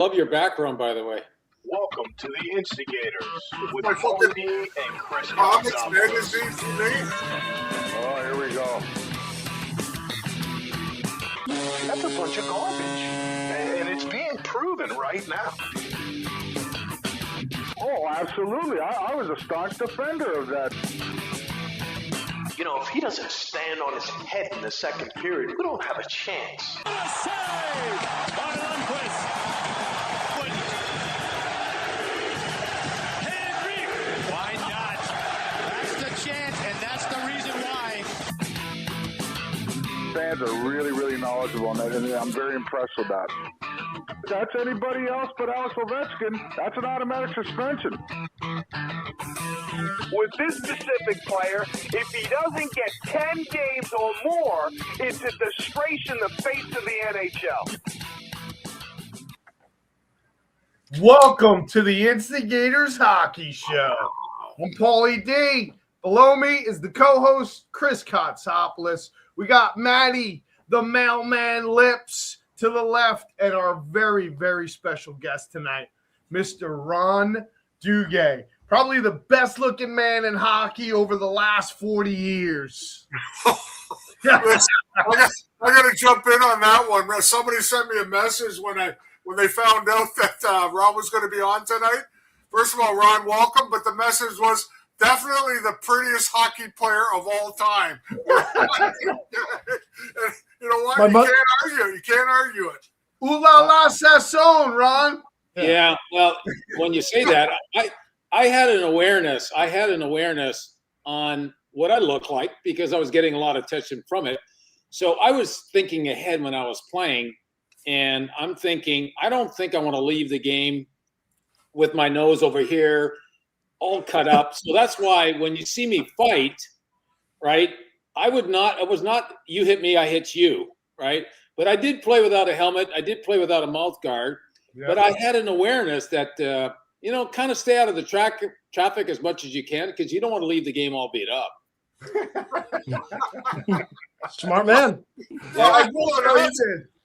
Love your background, by the way. Welcome to the Instigators with Cody and Chris. Oh, here we go. That's a bunch of garbage, and it's being proven right now. Oh, absolutely. I was a staunch defender of that. You know, if he doesn't stand on his head in the second period, we don't have a chance. Why not? That's the chance, and that's the reason why. Fans are really, really knowledgeable, and I'm very impressed with that. That's anybody else but Alex Ovechkin. That's an automatic suspension. With this specific player, if he doesn't get 10 games or more, it's a disgrace in the face of the NHL. Welcome to the Instigators Hockey Show. I'm Paulie D. Below me is the co-host, Chris Kotsopoulos. We got Maddie, the mailman Lips, to the left, and our very, very special guest tonight, Mr. Ron Duguay. Probably the best-looking man in hockey over the last 40 years. I got to jump in on that one. Somebody sent me a message when they found out that Ron was going to be on tonight. First of all, Ron, welcome. But the message was definitely the prettiest hockey player of all time. You know what? You can't argue it. Ooh la la Sasson, Ron. Yeah, well, when you say that, I had an awareness. On what I look like because I was getting a lot of attention from it. So I was thinking ahead when I was playing, and I'm thinking, I don't think I want to leave the game with my nose over here all cut up. So that's why when you see me fight, right, I was not, you hit me, I hit you, right? But I did play without a helmet. I did play without a mouth guard. Yeah. But I had an awareness that, kind of stay out of the traffic as much as you can because you don't want to leave the game all beat up. Smart man.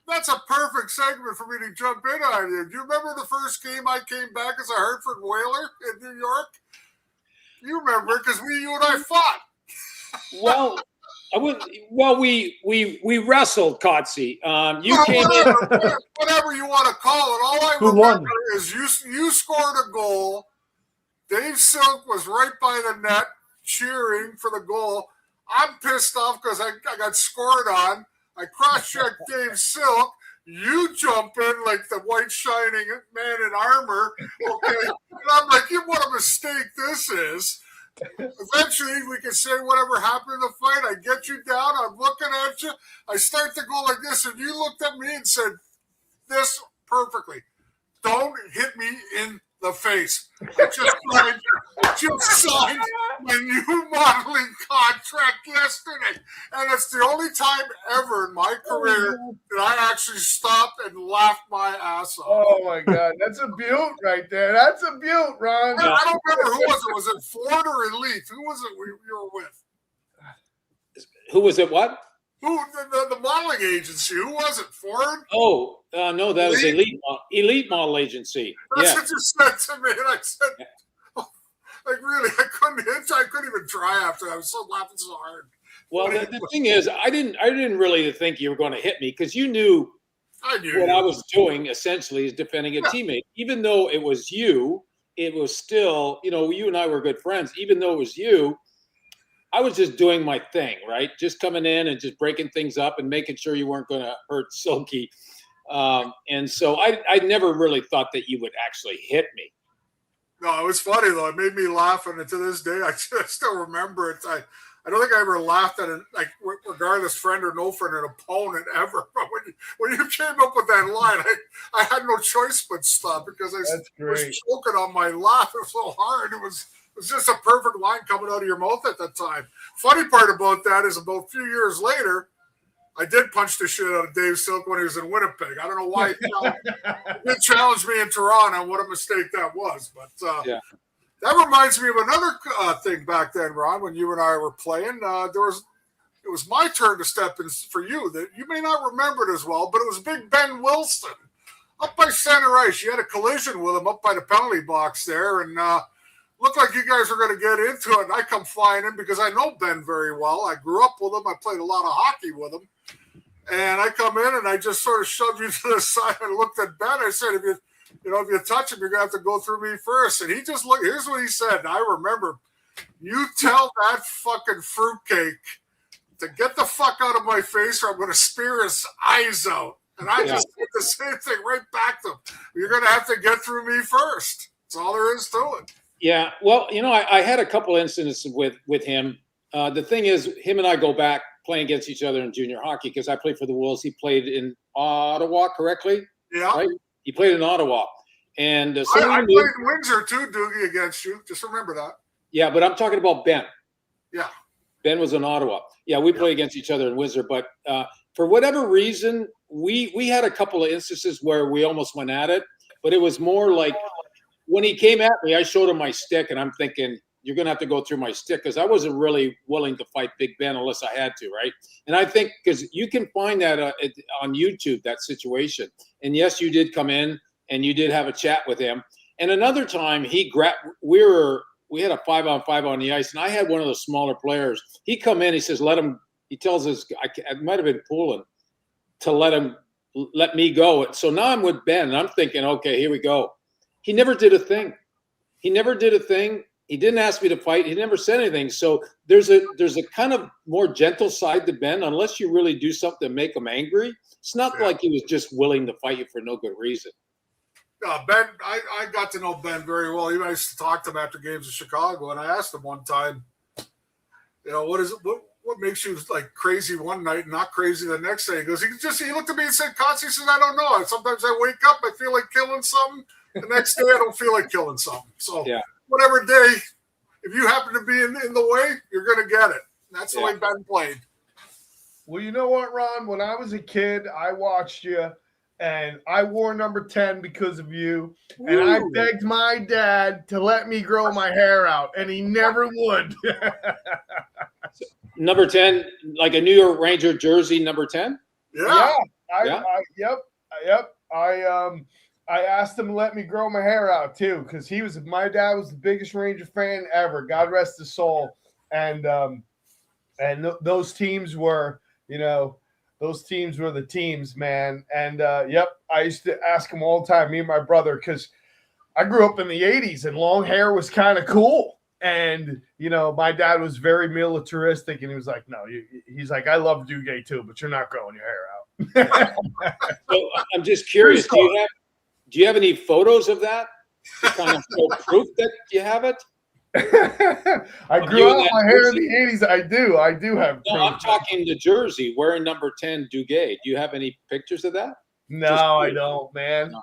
That's a perfect segment for me to jump in on you. Do you remember the first game I came back as a Hartford Whaler in New York? You remember because you and I fought. Well, we wrestled, Kotsy. You came in. Whatever you want to call it. All I remember is you scored a goal. Dave Silk was right by the net cheering for the goal. I'm pissed off because I got scored on. I cross-checked Dave Silk. You jump in like the white shining man in armor. Okay. And I'm like, what a mistake this is. Eventually, we can say whatever happened in the fight. I get you down. I'm looking at you. I start to go like this, and you looked at me and said this perfectly. Don't hit me in the face. I just signed my new modeling contract yesterday. And it's the only time ever in my career that I actually stopped and laughed my ass off. Oh, my God. That's a beaut right there. That's a beaut, Ron. I don't remember who was it. Was it Ford or Elite? Who was it you were with? Who was it what? The modeling agency. Who was it? Ford? Oh, no, that was Elite Model Agency. That's what you said to me. And I said, really, I couldn't even try after that. I was so laughing so hard. Well, the thing is, I didn't really think you were going to hit me because you knew what I was doing essentially is defending a teammate. Even though it was you, it was still, you and I were good friends. Even though it was you, I was just doing my thing, right? Just coming in and just breaking things up and making sure you weren't going to hurt Silky. And so I never really thought that you would actually hit me. No, it was funny, though. It made me laugh, and to this day, I still remember it. I don't think I ever laughed at it, like, regardless, friend or no friend, an opponent ever. But when you came up with that line, I had no choice but stop because I was choking on my laugh. It was so hard. It was just a perfect line coming out of your mouth at that time. Funny part about that is about a few years later, I did punch the shit out of Dave Silk when he was in Winnipeg. I don't know why he did challenge me in Toronto and what a mistake that was. But that reminds me of another thing back then, Ron, when you and I were playing. It was my turn to step in for you. That you may not remember it as well, but it was Big Ben Wilson. up by center ice. You had a collision with him up by the penalty box there, and looked like you guys were going to get into it. And I come flying in because I know Ben very well. I grew up with him. I played a lot of hockey with him. And I come in and I just sort of shoved you to the side and looked at Ben. I said, if you touch him, you're going to have to go through me first. And he just looked. Here's what he said. And I remember, you tell that fucking fruitcake to get the fuck out of my face or I'm going to spear his eyes out. And I just did the same thing right back to him. You're going to have to get through me first. That's all there is to it. Yeah. Well, I had a couple incidents with him. The thing is, him and I go back playing against each other in junior hockey because I played for the Wolves. He played in Ottawa, correctly? Yeah. Right? He played in Ottawa. And I played in Windsor too, Doogie, against you. Just remember that. Yeah, but I'm talking about Ben. Yeah. Ben was in Ottawa. Yeah, we play against each other in Windsor. But for whatever reason, we had a couple of instances where we almost went at it. But it was more like when he came at me, I showed him my stick, and I'm thinking, you're going to have to go through my stick because I wasn't really willing to fight Big Ben unless I had to, right? And I think because you can find that on YouTube, that situation. And yes, you did come in and you did have a chat with him. And another time he grabbed, we had a 5-on-5 on the ice, and I had one of the smaller players. He come in, he says, he tells us, I might have been pulling to let me go. So now I'm with Ben, and I'm thinking, okay, here we go. He never did a thing. He didn't ask me to fight. He never said anything. So there's a kind of more gentle side to Ben, unless you really do something to make him angry. It's not like he was just willing to fight you for no good reason. Ben, I got to know Ben very well. I used to talk to him after games in Chicago, and I asked him one time, what makes you like crazy one night and not crazy the next day? He goes, he looked at me and said, Kotz, he said, I don't know. Sometimes I wake up, I feel like killing something. The next day, I don't feel like killing something. So whatever day, if you happen to be in the way, you're going to get it. That's the way Ben played. Well, you know what, Ron? When I was a kid, I watched you, and I wore number 10 because of you. Ooh. And I begged my dad to let me grow my hair out, and he never would. Number 10, like a New York Ranger jersey, number 10? Yeah. Yep. I asked him to let me grow my hair out too, because my dad was the biggest Ranger fan ever. God rest his soul. And those teams were, the teams, man. And I used to ask him all the time, me and my brother, because I grew up in the 80s and long hair was kind of cool. And, my dad was very militaristic, and he was like, no, he's like, I love Duguay too, but you're not growing your hair out. So I'm just curious, do you have any photos of that to kind of show proof that you have it? I grew out my hair in the 80s. I do have. No, I'm talking the jersey wearing number 10 Duguay. Do you have any pictures of that? No, I don't, man. No.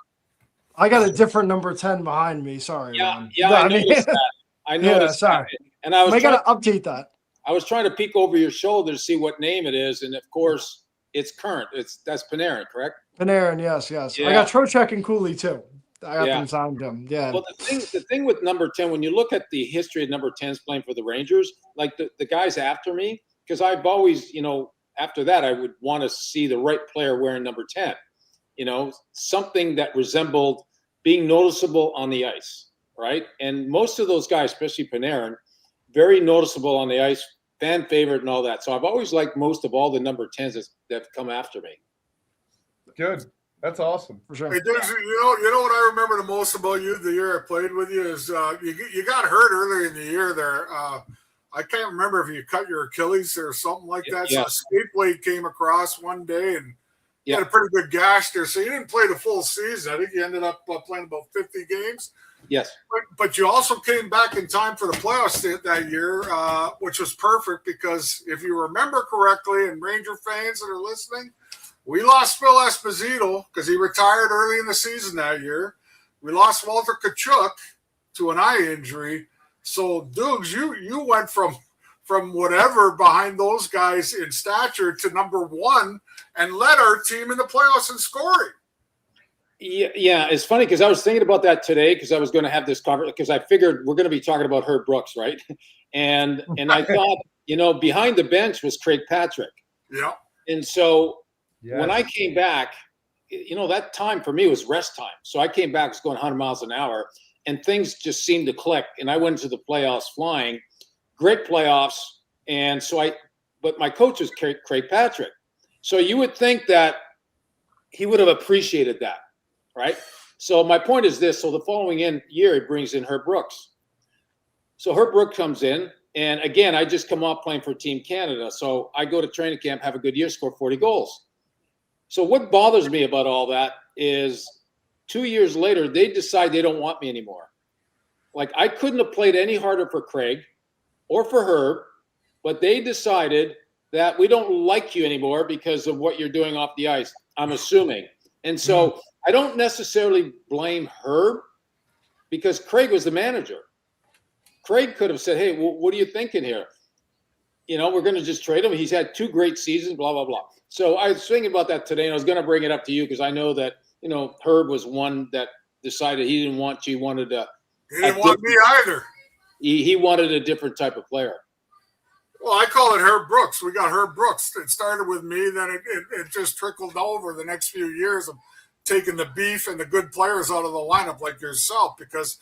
I got a different number 10 behind me. Sorry. Yeah, I noticed that. I noticed that. And I got to update that. I was trying to peek over your shoulder to see what name it is, and of course, it's current. That's Panarin, correct? Panarin, yes. Yeah. I got Trocheck and Cooley too. I got them signed him. Yeah. Well, the thing with number 10, when you look at the history of number 10s playing for the Rangers, like the guys after me, because I've always, after that, I would want to see the right player wearing number 10. Something that resembled being noticeable on the ice, right? And most of those guys, especially Panarin, very noticeable on the ice, fan favorite and all that. So I've always liked most of all the number 10s that have come after me. Good. That's awesome. For sure. Hey, dude, you know what I remember the most about you the year I played with you is you got hurt earlier in the year there. I can't remember if you cut your Achilles or something like that. Yeah. So a skate blade came across one day and you had a pretty good gash there. So you didn't play the full season. I think you ended up playing about 50 games. Yes. But you also came back in time for the playoffs that year, which was perfect because if you remember correctly, and Ranger fans that are listening, we lost Phil Esposito because he retired early in the season that year. We lost Walter Tkachuk to an eye injury. So, Dukes, you went from whatever behind those guys in stature to number 1 and led our team in the playoffs in scoring. Yeah, it's funny because I was thinking about that today because I was going to have this conversation because I figured we're going to be talking about Herb Brooks, right? And I thought, behind the bench was Craig Patrick. Yeah. And so when I came back, that time for me was rest time. So I came back, was going 100 miles an hour, and things just seemed to click. And I went into the playoffs flying, great playoffs. And so but my coach was Craig Patrick. So you would think that he would have appreciated that, right? So my point is this. So the following year, he brings in Herb Brooks. So Herb Brooks comes in. And again, I just come off playing for Team Canada. So I go to training camp, have a good year, score 40 goals. So what bothers me about all that is 2 years later, they decide they don't want me anymore. Like, I couldn't have played any harder for Craig or for Herb, but they decided that we don't like you anymore because of what you're doing off the ice, I'm assuming. And so I don't necessarily blame Herb because Craig was the manager. Craig could have said, hey, what are you thinking here? We're going to just trade him. He's had 2 great seasons, blah, blah, blah. So I was thinking about that today, and I was going to bring it up to you because I know that, Herb was one that decided he didn't want you. He wanted to. He didn't want me either. He wanted a different type of player. Well, I call it Herb Brooks. We got Herb Brooks. It started with me, then it just trickled over the next few years of taking the beef and the good players out of the lineup like yourself, because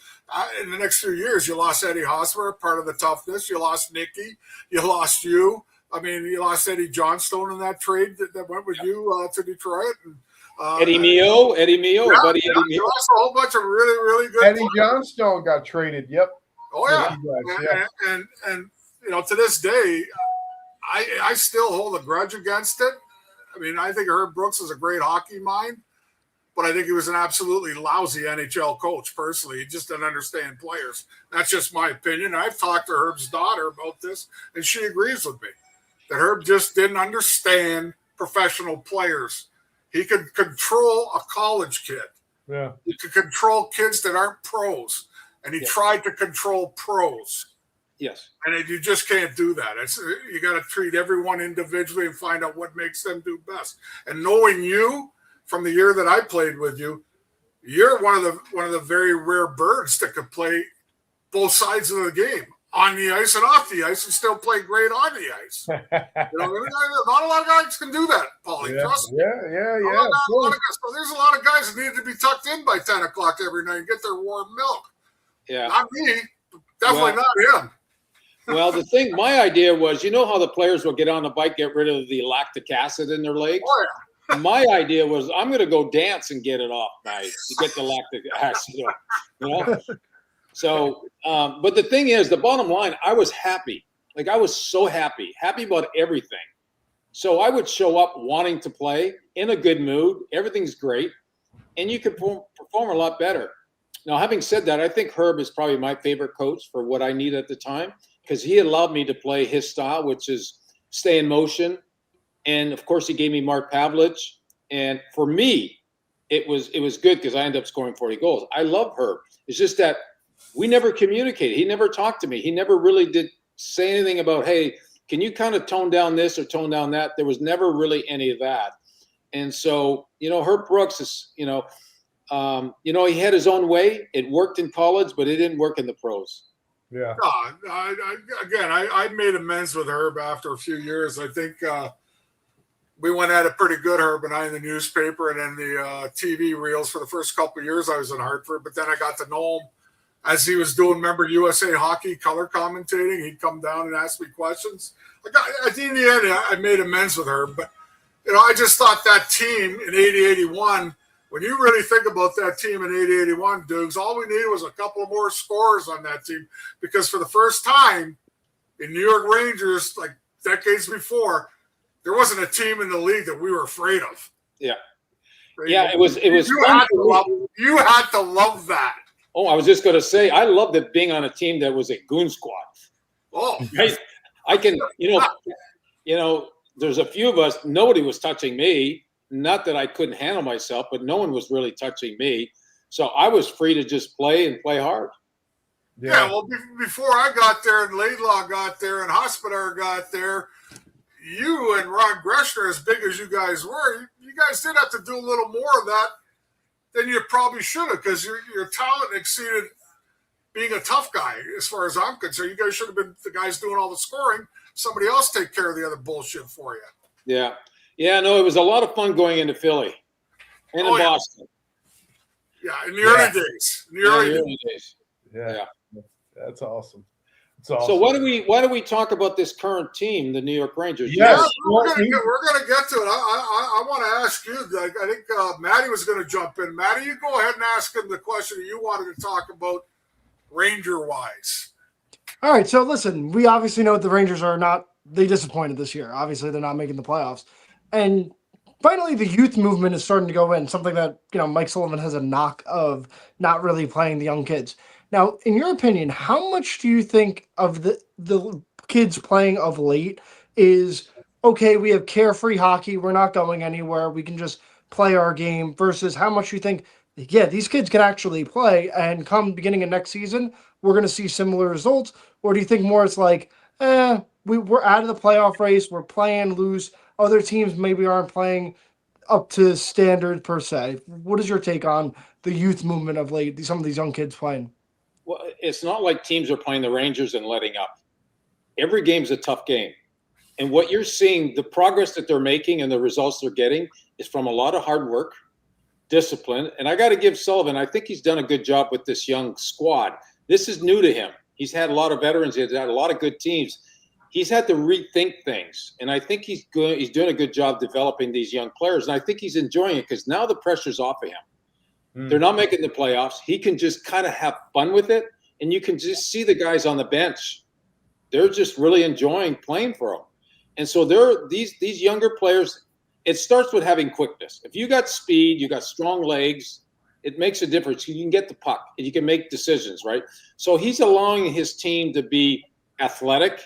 in the next few years, you lost Eddie Hosmer, part of the toughness. You lost Nicky. You lost you. I mean, you lost Eddie Johnstone in that trade that went with you to Detroit. And, Eddie Mio, yeah, buddy Eddie Mio. You lost a whole bunch of really, really good Eddie players. Johnstone got traded. Yep. Oh, yeah. Yeah. And to this day, I still hold a grudge against it. I mean, I think Herb Brooks is a great hockey mind, but I think he was an absolutely lousy NHL coach, personally. He just didn't understand players. That's just my opinion. I've talked to Herb's daughter about this, and she agrees with me that Herb just didn't understand professional players. He could control a college kid. Yeah. He could control kids that aren't pros, and he tried to control pros. Yes. And you just can't do that. You got to treat everyone individually and find out what makes them do best. And knowing you from the year that I played with you, you're one of the very rare birds that could play both sides of the game, on the ice and off the ice, and still play great on the ice. Not a lot of guys can do that, Paulie. Trust me. Yeah. So there's a lot of guys that need to be tucked in by 10 o'clock every night and get their warm milk. Yeah. Not me. Definitely not him. Well, my idea was, how the players will get on the bike, get rid of the lactic acid in their legs? Oh, yeah. My idea was I'm going to go dance and get it off, to get the lactic acid off, So, but the thing is, the bottom line, I was happy. Like, I was so happy about everything. So I would show up wanting to play, in a good mood. Everything's great. And you could perform a lot better. Now, having said that, I think Herb is probably my favorite coach for what I need at the time, because he allowed me to play his style, which is stay in motion. And of course, he gave me Mark Pavlich. And for me, it was good because I ended up scoring 40 goals. I love Herb. It's just that we never communicated. He never talked to me. He never really did say anything about, hey, can you kind of tone down this or tone down that? There was never really any of that. And so, Herb Brooks is, he had his own way. It worked in college, but it didn't work in the pros. Yeah. I made amends with Herb after a few years. I think we went at it pretty good, Herb and I, in the newspaper and in the TV reels for the first couple of years I was in Hartford. But then I got to know him as he was doing, remember, USA Hockey color commentating. He'd come down and ask me questions. At the end, I made amends with Herb. But, I just thought that team in 80-81, when you really think about that team in 80-81, Dukes, all we needed was a couple more scorers on that team, because for the first time in New York Rangers, like decades before, there wasn't a team in the league that we were afraid of. Yeah. Yeah, it was. You had to love that. Oh, I was just going to say, I loved it being on a team that was a goon squad. Oh, I can, there's a few of us, nobody was touching me. Not that I couldn't handle myself, but no one was really touching me. So I was free to just play and play hard. Yeah, well, before I got there and Laidlaw got there and Hospodar got there, you and Ron Greshner, as big as you guys were, you guys did have to do a little more of that than you probably should have, because your talent exceeded being a tough guy, as far as I'm concerned. You guys should have been the guys doing all the scoring. Somebody else take care of the other bullshit for you. Yeah. Yeah, no, it was a lot of fun going into Philly. And in Boston. Yeah, in the early days. In the early days. Yeah. That's awesome. So why do we talk about this current team, the New York Rangers? Yes, we're gonna get to it. I want to ask you. I think Maddie was going to jump in. Maddie, you go ahead and ask him the question you wanted to talk about, Ranger wise. All right. So listen, we obviously know the Rangers are not. They disappointed this year. Obviously, they're not making the playoffs, and finally, the youth movement is starting to go in. Something that Mike Sullivan has a knock of not really playing the young kids. Now, in your opinion, how much do you think of the kids playing of late is, okay, we have carefree hockey, we're not going anywhere, we can just play our game, versus how much you think, yeah, these kids can actually play, and come beginning of next season, we're going to see similar results? Or do you think more it's like, we're out of the playoff race, we're playing loose, other teams maybe aren't playing up to standard per se? What is your take on the youth movement of late, some of these young kids playing? Well, it's not like teams are playing the Rangers and letting up. Every game's a tough game. And what you're seeing, the progress that they're making and the results they're getting is from a lot of hard work, discipline. And I got to give Sullivan, I think he's done a good job with this young squad. This is new to him. He's had a lot of veterans. He's had a lot of good teams. He's had to rethink things. And I think he's doing a good job developing these young players. And I think he's enjoying it because now the pressure's off of him. They're not making the playoffs. He can just kind of have fun with it. And you can just see the guys on the bench. They're just really enjoying playing for him. And so these younger players, it starts with having quickness. If you got speed, you got strong legs, it makes a difference. You can get the puck and you can make decisions, right? So he's allowing his team to be athletic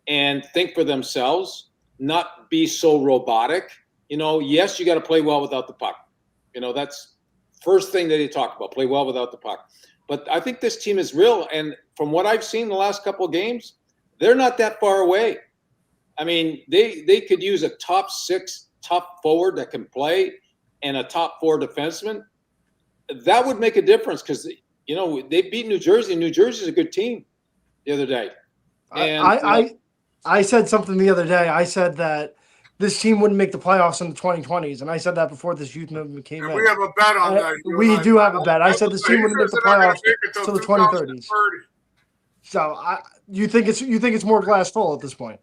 and think for themselves, not be so robotic. Yes, you got to play well without the puck. That's first thing that they talk about, play well without the puck. But I think this team is real. And from what I've seen the last couple of games, they're not that far away. I mean, they could use a top 6 top forward that can play and a top 4 defenseman. That would make a difference because, they beat New Jersey. New Jersey's a good team the other day. And I said something the other day. I said that this team wouldn't make the playoffs in the 2020s, and I said that before this youth movement came in. We have a bet on that. We do have a bet. I said this team wouldn't make the playoffs until the 2030s. So you think it's more glass full at this point?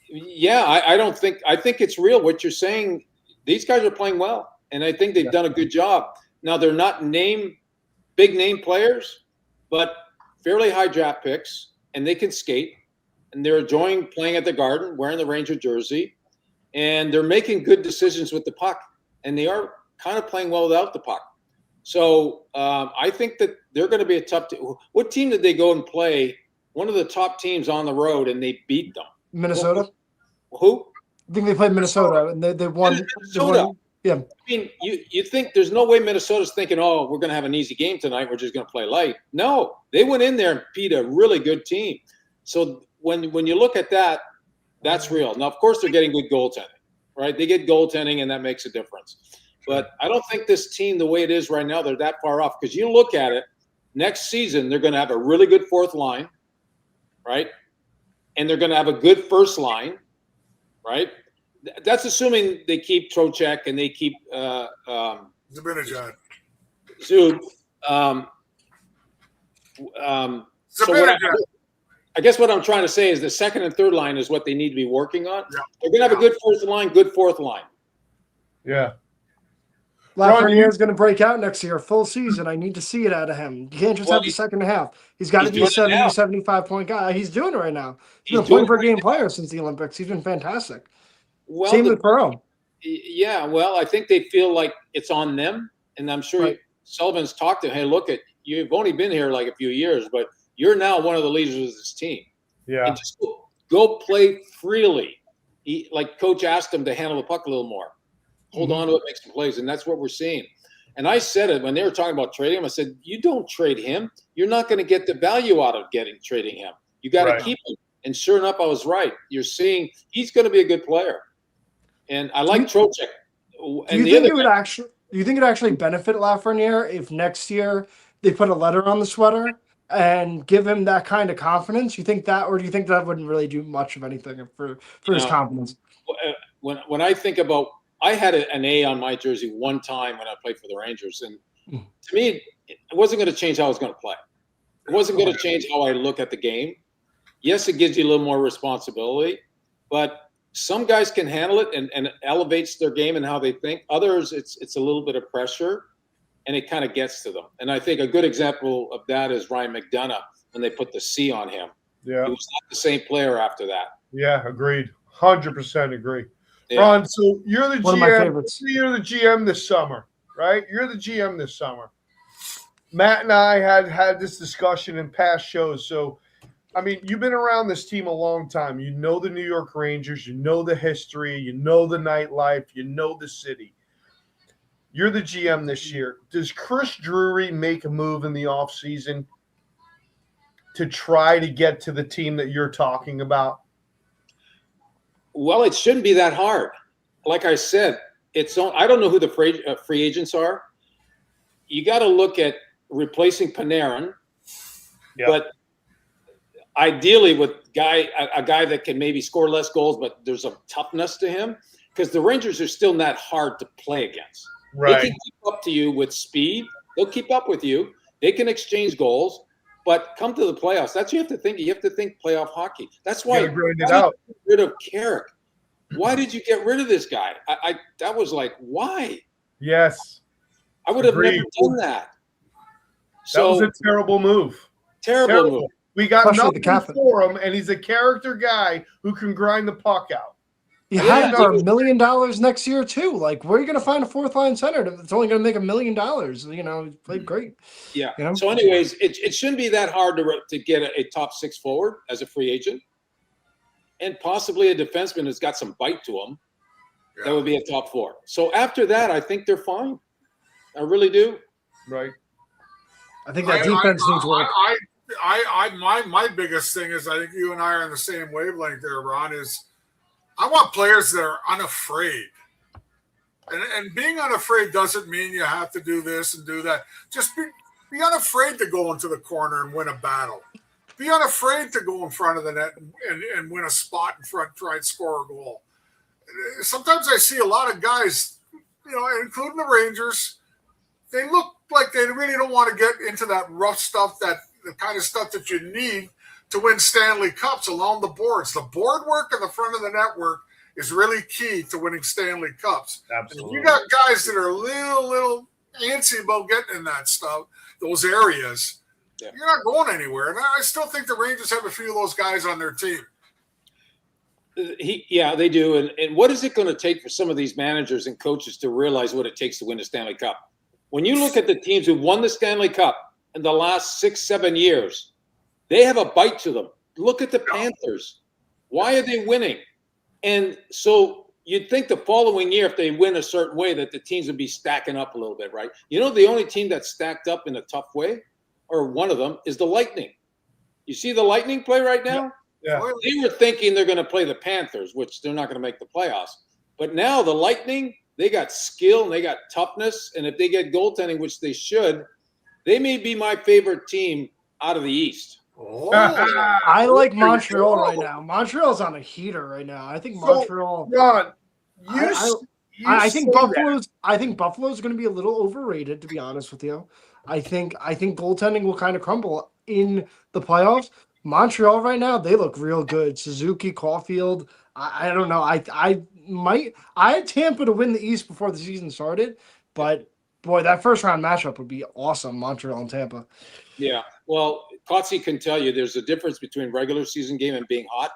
Yeah, I think it's real. What you're saying, these guys are playing well, and I think they've done a good job. Now they're not big name players, but fairly high draft picks, and they can skate. And they're enjoying playing at the Garden, wearing the Ranger jersey, and they're making good decisions with the puck. And they are kind of playing well without the puck. So I think that they're going to be a tough team. What team did they go and play? One of the top teams on the road, and they beat them. Minnesota. Who? I think they played Minnesota, and they won. Minnesota. Yeah. I mean, you think there's no way Minnesota's thinking, oh, we're going to have an easy game tonight. We're just going to play light. No, they went in there and beat a really good team. So when you look at that, that's real. Now, of course, they're getting good goaltending, right? They get goaltending, and that makes a difference. But I don't think this team, the way it is right now, they're that far off. Because you look at it, next season, they're going to have a really good fourth line, right? And they're going to have a good first line, right? That's assuming they keep Trocheck and they keep Zibanejad. Zub. I guess what I'm trying to say is the second and third line is what they need to be working on. Yeah. They're going to have a good first line, good fourth line. Yeah. Lafreniere is going to break out next year, full season. I need to see it out of him. You can't just have the second half. He's got to be a 70, 75-point guy. He's doing it right now. He's been a point-per-game player since the Olympics. He's been fantastic. Well, same with Perot. Yeah, well, I think they feel like it's on them. And I'm sure Sullivan's talked to him. Hey, look, you've only been here like a few years, but you're now one of the leaders of this team. Yeah. And just go play freely. Like Coach asked him to handle the puck a little more. Hold on to it, make some plays, and that's what we're seeing. And I said it when they were talking about trading him. I said, you don't trade him. You're not going to get the value out of trading him. You got to keep him. And sure enough, I was right. You're seeing he's going to be a good player. And I like Trocheck. Do you think it actually benefit Lafreniere if next year they put a letter on the sweater and give him that kind of confidence? You think that, or do you think that wouldn't really do much of anything for his confidence? When I think about I had an A on my jersey one time when I played for the Rangers, and to me, it wasn't going to change how I was going to play. It wasn't going to change how I look at the game. Yes, it gives you a little more responsibility, but some guys can handle it and elevates their game and how they think. Others, it's a little bit of pressure, and it kind of gets to them. And I think a good example of that is Ryan McDonough when they put the C on him. Yeah. He was not the same player after that. Yeah, agreed. 100% agree. Yeah. Ron, so you're the One of my GM. favorites. You're the GM this summer, right? You're the GM this summer. Matt and I had this discussion in past shows. So, I mean, you've been around this team a long time. You know the New York Rangers. You know the history. You know the nightlife. You know the city. You're the GM this year. Does Chris Drury make a move in the offseason to try to get to the team that you're talking about? Well, it shouldn't be that hard. Like I said, I don't know who the free agents are. You got to look at replacing Panarin, but ideally with a guy that can maybe score less goals, but there's a toughness to him, because the Rangers are still not hard to play against. Right. They can keep up to you with speed. They'll keep up with you. They can exchange goals, but come to the playoffs. That's what you have to think. You have to think playoff hockey. That's why You grind it out. get rid of Carrick. Why did you get rid of this guy? That was like, why? Yes. I would have Agreed. never done that. That was a terrible move. Terrible move. We got Especially the nothing captain. for him, and he's a character guy who can grind the puck out. You had for $1 million next year too. Like, where are you going to find a fourth line center that's only going to make $1 million? You know, he played great. Yeah. You know? So, anyways, it shouldn't be that hard to get a top six forward as a free agent, and possibly a defenseman that's got some bite to him. Yeah. That would be a top four. So after that, I think they're fine. I really do. Right. I think that defense needs work. My biggest thing is, I think you and I are on the same wavelength there, Ron, is I want players that are unafraid. And being unafraid doesn't mean you have to do this and do that. Just be unafraid to go into the corner and win a battle. Be unafraid to go in front of the net and win a spot in front, try and score a goal. Sometimes I see a lot of guys, you know, including the Rangers, they look like they really don't want to get into that rough stuff, the kind of stuff that you need to win Stanley Cups along the boards. The board work in the front of the network is really key to winning Stanley Cups. Absolutely. And you got guys that are a little antsy about getting in that stuff, those areas. Yeah. You're not going anywhere. And I still think the Rangers have a few of those guys on their team. Yeah, they do. And what is it going to take for some of these managers and coaches to realize what it takes to win the Stanley Cup? When you look at the teams who won the Stanley Cup in the last 6-7 years, they have a bite to them. Look at the Panthers. Why are they winning? And so you'd think the following year, if they win a certain way, that the teams would be stacking up a little bit, right? You know, the only team that's stacked up in a tough way, or one of them, is the Lightning. You see the Lightning play right now? Yeah. They were thinking they're going to play the Panthers, which they're not going to make the playoffs. But now the Lightning, they got skill and they got toughness. And if they get goaltending, which they should, they may be my favorite team out of the East. Oh. I like Montreal right now. Montreal's on a heater right now. I think Montreal. Ron, I think Buffalo's. I think Buffalo's going to be a little overrated, to be honest with you. I think goaltending will kind of crumble in the playoffs. Montreal right now, they look real good. Suzuki, Caulfield. I don't know. I had Tampa to win the East before the season started, but boy, that first round matchup would be awesome. Montreal and Tampa. Yeah. Well, Kotze can tell you there's a difference between regular season game and being hot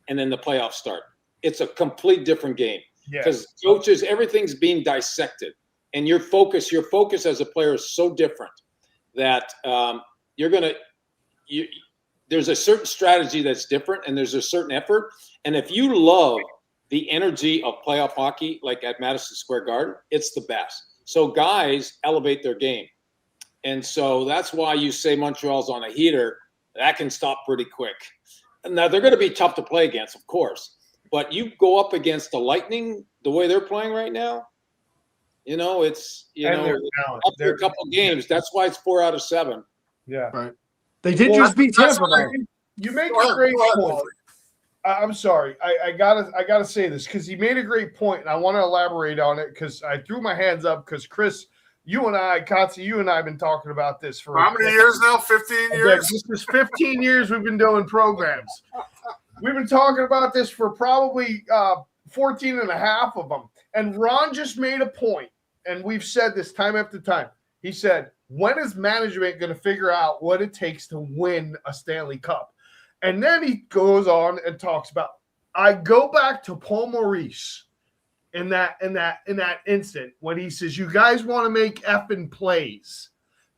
and then the playoffs start. It's a complete different game because coaches, everything's being dissected, and your focus as a player is so different that there's a certain strategy that's different, and there's a certain effort. And if you love the energy of playoff hockey, like at Madison Square Garden, it's the best. So guys elevate their game. And so that's why you say Montreal's on a heater. That can stop pretty quick. Now, they're going to be tough to play against, of course. But you go up against the Lightning the way they're playing right now, you know, it's, after a couple of games, that's why it's 4 out of 7. Yeah. Right. They did just beat Tampa, though. You make a great point. I'm sorry. I gotta say this because he made a great point, and I want to elaborate on it because I threw my hands up because Chris, you and I, Katsi, you and I have been talking about this for how many years now? 15 years? This is 15 years we've been doing programs. We've been talking about this for probably 14 and a half of them. And Ron just made a point, and we've said this time after time. He said, when is management going to figure out what it takes to win a Stanley Cup? And then he goes on and talks about, I go back to Paul Maurice in that instant when he says, you guys want to make effing plays.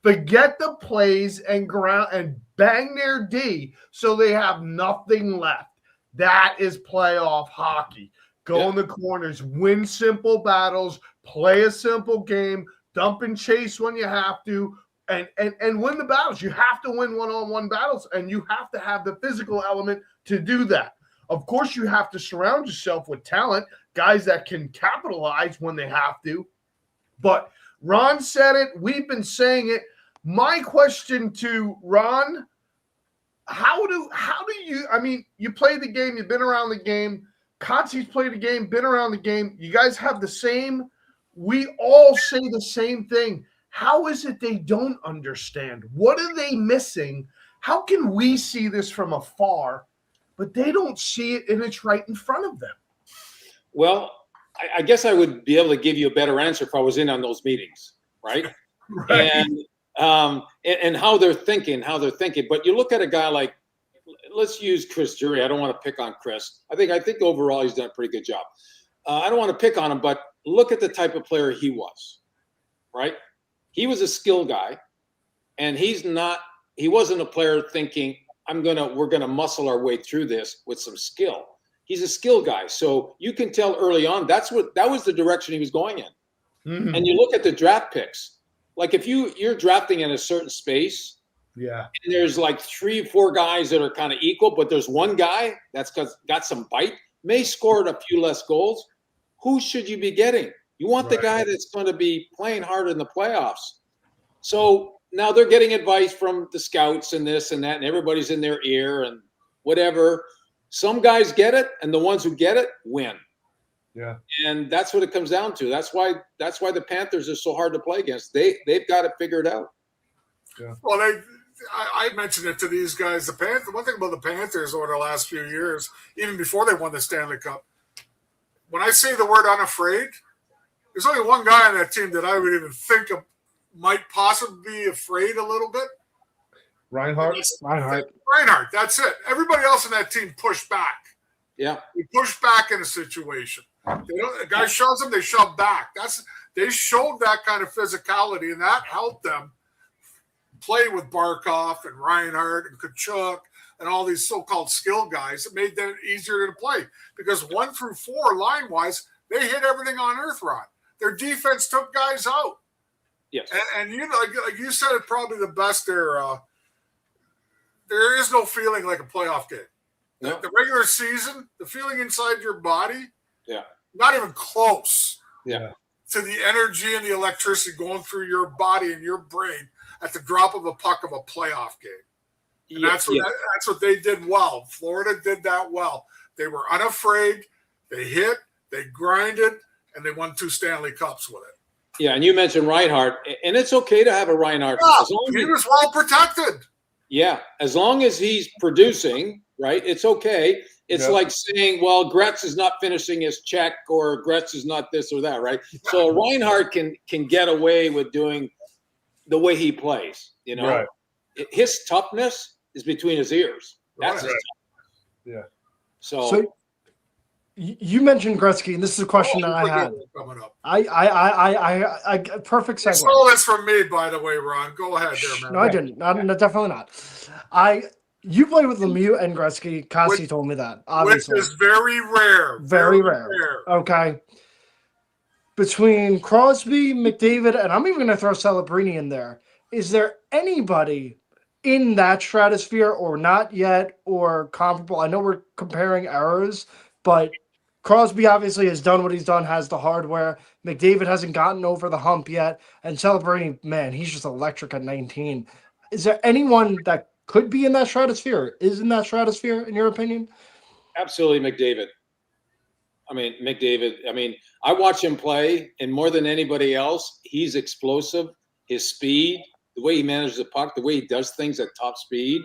Forget the plays and ground and bang their D so they have nothing left. That is playoff hockey. Go in the corners, win simple battles, play a simple game, dump and chase when you have to, and win the battles. You have to win one-on-one battles, and you have to have the physical element to do that. Of course, you have to surround yourself with talent, guys that can capitalize when they have to. But Ron said it. We've been saying it. My question to Ron, how do you, I mean, you played the game, you've been around the game. Katsi's played the game, been around the game. You guys have the same, we all say the same thing. How is it they don't understand? What are they missing? How can we see this from afar, but they don't see it and it's right in front of them? Well, I guess I would be able to give you a better answer if I was in on those meetings, right? Right. And how they're thinking. But you look at a guy like, let's use Chris Drury. I don't want to pick on Chris. I think overall he's done a pretty good job. I don't want to pick on him, but look at the type of player he was, right? He was a skill guy, and he wasn't a player thinking, we're gonna muscle our way through this with some skill. He's a skill guy. So you can tell early on that was the direction he was going in. Mm-hmm. And you look at the draft picks. Like if you're drafting in a certain space, yeah, and there's like 3 or 4 guys that are kind of equal, but there's one guy that's got some bite, may score a few less goals. Who should you be getting? You want the guy that's going to be playing hard in the playoffs. So now they're getting advice from the scouts and this and that, and everybody's in their ear and whatever. Some guys get it, and the ones who get it win. Yeah, and that's what it comes down to. That's why the Panthers are so hard to play against. They've got it figured out. Yeah. Well, I mentioned it to these guys. The one thing about the Panthers over the last few years, even before they won the Stanley Cup, when I say the word unafraid, there's only one guy on that team that I would even think of might possibly be afraid a little bit. Reinhart, that's it. Everybody else in that team pushed back. Yeah. We push back in a situation. The guy shoves them, they shove back. They showed that kind of physicality, and that helped them play with Barkov and Reinhart and Kachuk and all these so-called skill guys. It made them easier to play because 1 through 4 line-wise, they hit everything on earth, Ron. Their defense took guys out. Yes. And you know, like you said it probably the best there. There is no feeling like a playoff game. No. The regular season, the feeling inside your body, not even close to the energy and the electricity going through your body and your brain at the drop of a puck of a playoff game. And that's what they did well. Florida did that well. They were unafraid. They hit, they grinded, and they won 2 Stanley Cups with it. Yeah, and you mentioned Reinhart, and it's okay to have a Reinhart. Yeah, he was well protected. Yeah, as long as he's producing, right, it's okay. It's like saying, well, Gretz is not finishing his check or Gretz is not this or that, right? So Reinhart can get away with doing the way he plays, you know. Right. His toughness is between his ears. That's his toughness. Yeah. So you mentioned Gretzky, and this is a question that I had. I perfect segue. You stole this from me, by the way, Ron. Go ahead there, man. No, I didn't. No, definitely not. You played with Lemieux and Gretzky. Cassie told me that. Obviously, which is very rare. Very rare. Okay. Between Crosby, McDavid, and I'm even going to throw Celebrini in there. Is there anybody in that stratosphere, or not yet, or comparable? I know we're comparing eras, but Crosby obviously has done what he's done, has the hardware. McDavid hasn't gotten over the hump yet. And Celebrini, man, he's just electric at 19. Is there anyone that could be in that stratosphere, is in that stratosphere, in your opinion? absolutely McDavid. I mean, McDavid. I mean, I watch him play, and more than anybody else, he's explosive. His speed, the way he manages the puck, the way he does things at top speed.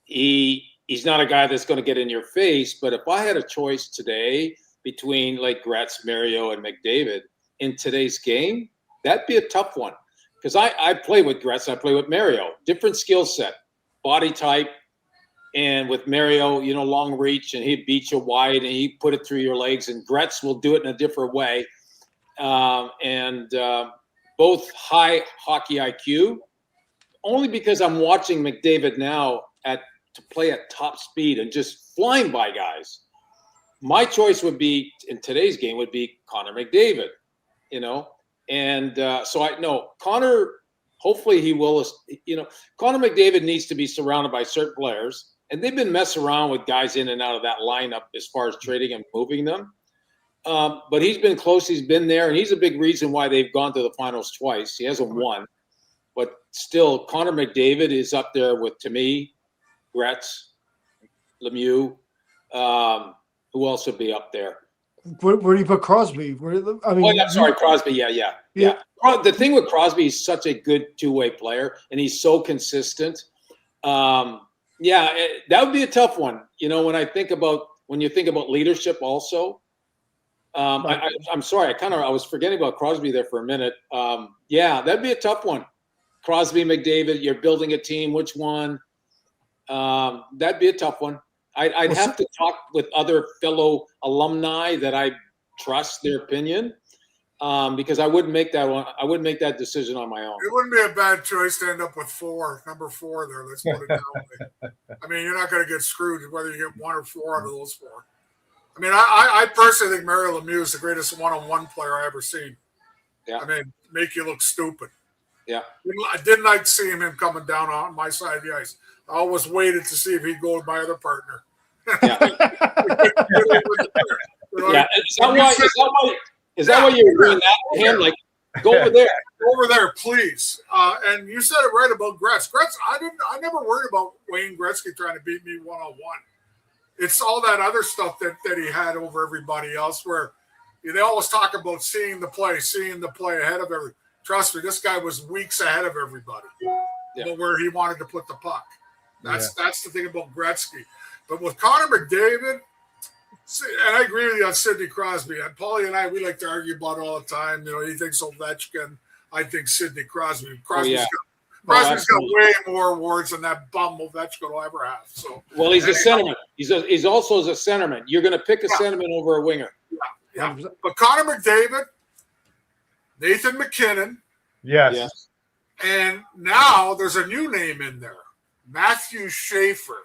He's not a guy that's going to get in your face. But if I had a choice today between like Gretz, Mario, and McDavid in today's game, that'd be a tough one. Because I play with Gretz, I play with Mario. Different skill set, body type. And with Mario, you know, long reach, and he'd beat you wide, and he'd put it through your legs. And Gretz will do it in a different way. Both high hockey IQ. Only because I'm watching McDavid now to play at top speed and just flying by guys. My choice would be in today's game would be Connor McDavid. You know, and so I know Connor. Hopefully he will. You know, Connor McDavid needs to be surrounded by certain players. And they've been messing around with guys in and out of that lineup as far as trading and moving them. But he's been close. He's been there. And he's a big reason why they've gone to the finals twice. He hasn't won. But still, Connor McDavid is up there with, to me, Gretz, Lemieux. Who else would be up there? Where do you put Crosby? Crosby. Yeah. The thing with Crosby, he's such a good two-way player, and he's so consistent. That would be a tough one. You know, when you think about leadership also. I'm sorry, I was forgetting about Crosby there for a minute. That'd be a tough one. Crosby, McDavid, you're building a team. Which one? That'd be a tough one. I'd have to talk with other fellow alumni that I trust their opinion. Because I wouldn't make that one. I wouldn't make that decision on my own. It wouldn't be a bad choice to end up with number four there. Let's put it that way. I mean, you're not going to get screwed whether you get one or four out of those four. I mean, I personally think Mario Lemieux is the greatest one-on-one player I ever seen. Yeah. I mean, make you look stupid. Yeah. I didn't like seeing him coming down on my side of the ice. I always waited to see if he'd go with my other partner. Yeah. Is that why you're doing that to him? Like, go over there. Go over there, please. And you said it right about Gretz. I never worried about Wayne Gretzky trying to beat me one-on-one. It's all that other stuff that he had over everybody else where they always talk about seeing the play ahead of everybody. Trust me, this guy was weeks ahead of everybody. But where he wanted to put the puck. That's the thing about Gretzky. But with Connor McDavid, and I agree with you on Sidney Crosby. And Paulie and I, we like to argue about it all the time. You know, he thinks Ovechkin. I think Sidney Crosby. Crosby's got way more awards than that bum Ovechkin will ever have. So, well, he's a centerman. He's also a centerman. You're going to pick a centerman over a winger. Yeah. But Connor McDavid, Nathan McKinnon. Yes. And now there's a new name in there, Matthew Schaefer.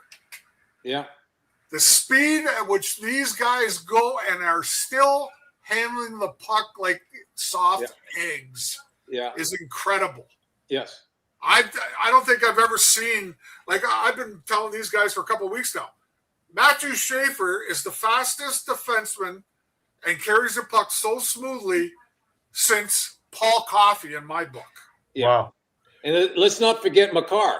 Yeah. The speed at which these guys go and are still handling the puck like soft eggs is incredible. Yes. I don't think I've ever seen, like I've been telling these guys for a couple of weeks now, Matthew Schaefer is the fastest defenseman and carries the puck so smoothly since Paul Coffey in my book. Yeah. Wow. And let's not forget Makar.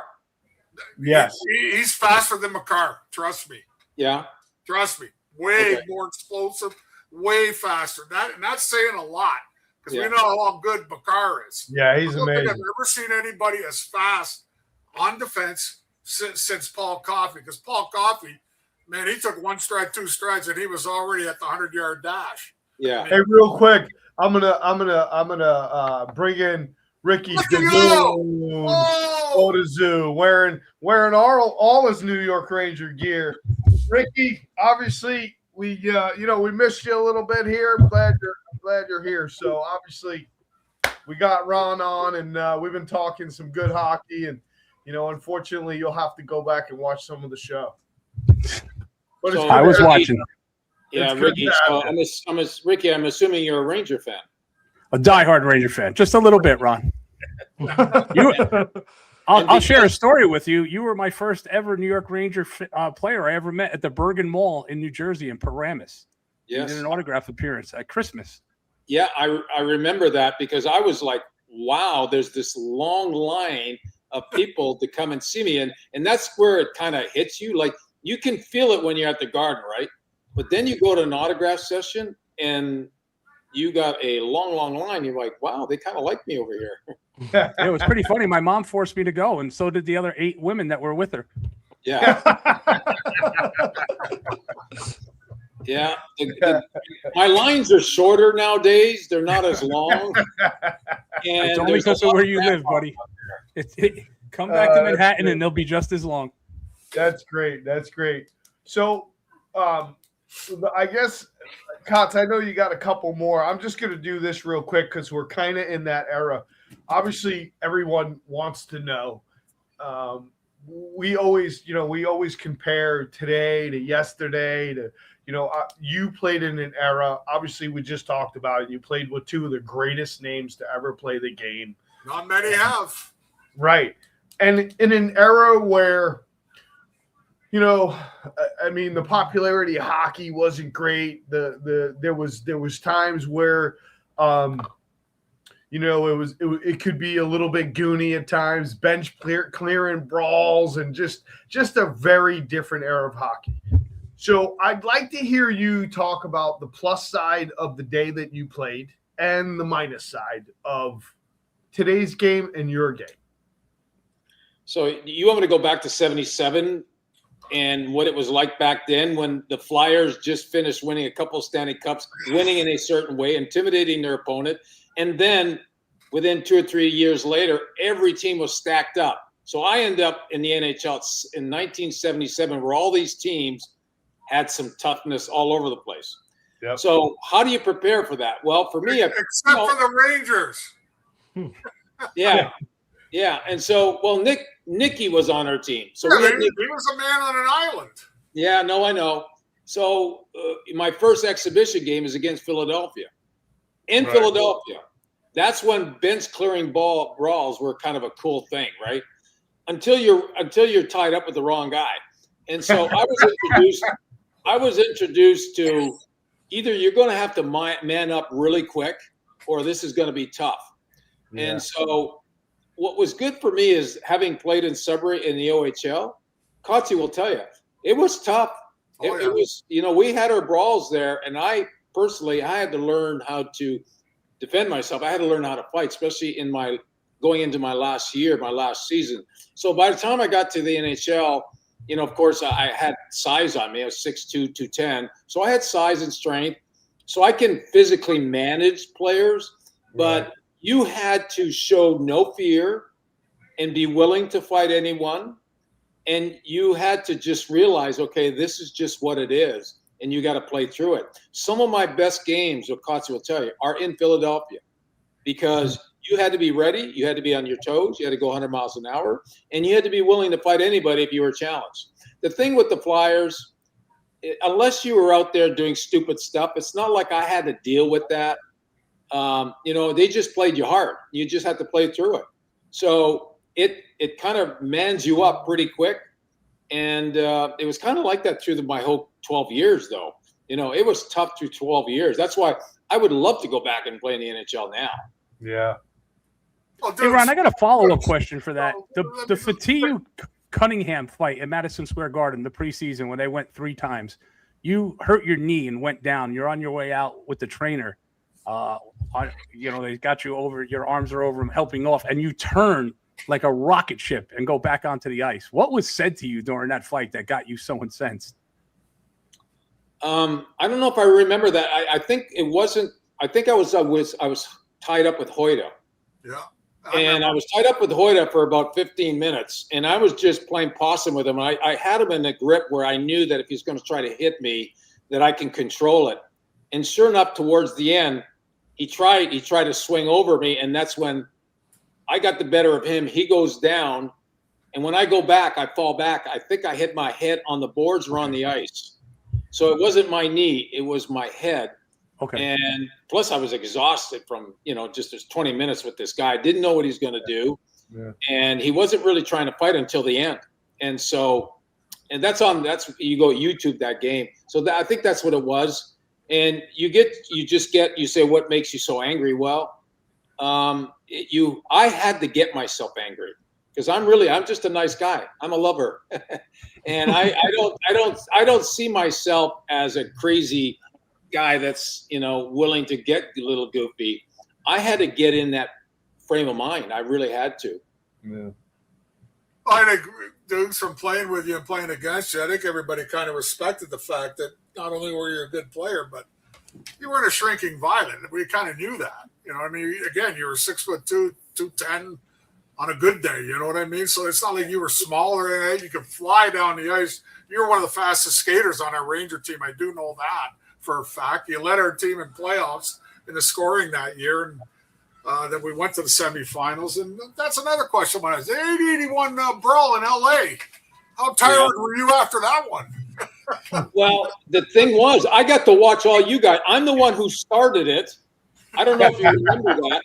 Yes. He's faster than Makar. Trust me. Yeah. Trust me. Way more explosive, way faster. That's saying a lot because we know how good Makar is. Yeah, he's amazing. I've never seen anybody as fast on defense since Paul Coffey. Because Paul Coffey, man, he took one stride, two strides, and he was already at the 100-yard dash. Yeah. Hey, real quick, I'm gonna bring in Ricky Gazoon, Otazoo, wearing all his New York Ranger gear. Ricky, obviously we missed you a little bit here. I'm glad you're here. So obviously we got Ron on, and we've been talking some good hockey, and unfortunately you'll have to go back and watch some of the show. But I was watching. Yeah, Ricky. So Ricky, I'm assuming you're a Ranger fan. A diehard Ranger fan, just a little bit, Ron. I'll share a story with you. You were my first ever New York Ranger player I ever met at the Bergen Mall in New Jersey in Paramus. Yes. You did an autograph appearance at Christmas. Yeah, I remember that because I was like, wow, there's this long line of people to come and see me. And that's where it kind of hits you. Like, you can feel it when you're at the Garden, right? But then you go to an autograph session and you got a long, long line. You're like, wow, they kind of like me over here. It was pretty funny. My mom forced me to go, and so did the other 8 women that were with her. Yeah. Yeah. My lines are shorter nowadays. They're not as long. And it's only because of where you live, buddy. Come back to Manhattan, and they'll be just as long. That's great. That's great. So, I guess, Kotz, I know you got a couple more. I'm just going to do this real quick because we're kind of in that era. Obviously, everyone wants to know. We always compare today to yesterday to, you played in an era. Obviously, we just talked about it. You played with 2 of the greatest names to ever play the game. Not many have. Right. And in an era where, the popularity of hockey wasn't great. There was times where, it could be a little bit goony at times, bench clearing brawls, and just a very different era of hockey. So I'd like to hear you talk about the plus side of the day that you played and the minus side of today's game and your game. So you want me to go back to 77 and what it was like back then when the Flyers just finished winning a couple of Stanley Cups, winning in a certain way, intimidating their opponent. And then within 2 or 3 years later, every team was stacked up. So I ended up in the NHL in 1977 where all these teams had some toughness all over the place. Yep. So how do you prepare for that? Well, for me, except for the Rangers. Yeah. Yeah. And so, Nicky was on our team. So he was a man on an island. Yeah, no, I know. So my first exhibition game is against Philadelphia. In Philadelphia, that's when bench clearing brawls were kind of a cool thing, right? Until you're tied up with the wrong guy. And so I was introduced to either you're going to have to man up really quick or this is going to be tough. Yeah. And so what was good for me is having played in Sudbury in the OHL, Kotze will tell you, it was tough. It was, we had our brawls there, and I had to learn how to defend myself. I had to learn how to fight, especially going into my last season. So by the time I got to the NHL, of course, I had size on me. I was 6'2", 210. So I had size and strength. So I can physically manage players, but you had to show no fear and be willing to fight anyone. And you had to just realize, okay, this is just what it is. And you got to play through it. Some of my best games, what Kotze will tell you, are in Philadelphia because you had to be ready. You had to be on your toes. You had to go 100 miles an hour. And you had to be willing to fight anybody if you were challenged. The thing with the Flyers, unless you were out there doing stupid stuff, it's not like I had to deal with that. They just played you hard. You just had to play through it. So it kind of mans you up pretty quick. And it was kind of like that through my whole 12 years, though. It was tough through 12 years. That's why I would love to go back and play in the NHL now. Yeah. Hey, Ron, I got a follow-up question for that. The Fatigue Cunningham fight at Madison Square Garden, the preseason, when they went 3 times, you hurt your knee and went down. You're on your way out with the trainer. They got you over, your arms are over him, helping off, and you turn like a rocket ship and go back onto the ice. What was said to you during that fight that got you so incensed? I don't know if I remember that. I think it wasn't. I think I was tied up with Hoyta. Yeah. And I was tied up with Hoyta for about 15 minutes, and I was just playing possum with him. I had him in a grip where I knew that if he's going to try to hit me, that I can control it. And sure enough, towards the end, he tried to swing over me, and that's when I got the better of him. He goes down, and when I go back, I fall back. I think I hit my head on the boards or on the ice. So it wasn't my knee, it was my head. Okay. And plus I was exhausted from, just this 20 minutes with this guy. I didn't know what he's going to do. Yeah. And he wasn't really trying to fight until the end. And so, you go YouTube that game. So I think that's what it was. And you say, what makes you so angry? Well, I had to get myself angry because I'm just a nice guy. I'm a lover, and I don't see myself as a crazy guy that's willing to get a little goofy. I had to get in that frame of mind. I really had to. Yeah. I think, dudes, from playing with you and playing against you, I think everybody kind of respected the fact that not only were you a good player, but you weren't a shrinking violet. We kind of knew that. I mean, again, you were 6'2", 210 on a good day. You know what I mean? So it's not like you were small or anything. You could fly down the ice. You were one of the fastest skaters on our Ranger team. I do know that for a fact. You led our team in playoffs in the scoring that year, and then we went to the semifinals. And that's another question. When I was 80-81 brawl in LA, how tired were you after that one? Well, the thing was, I got to watch all you guys. I'm the one who started it. I don't know if you remember that.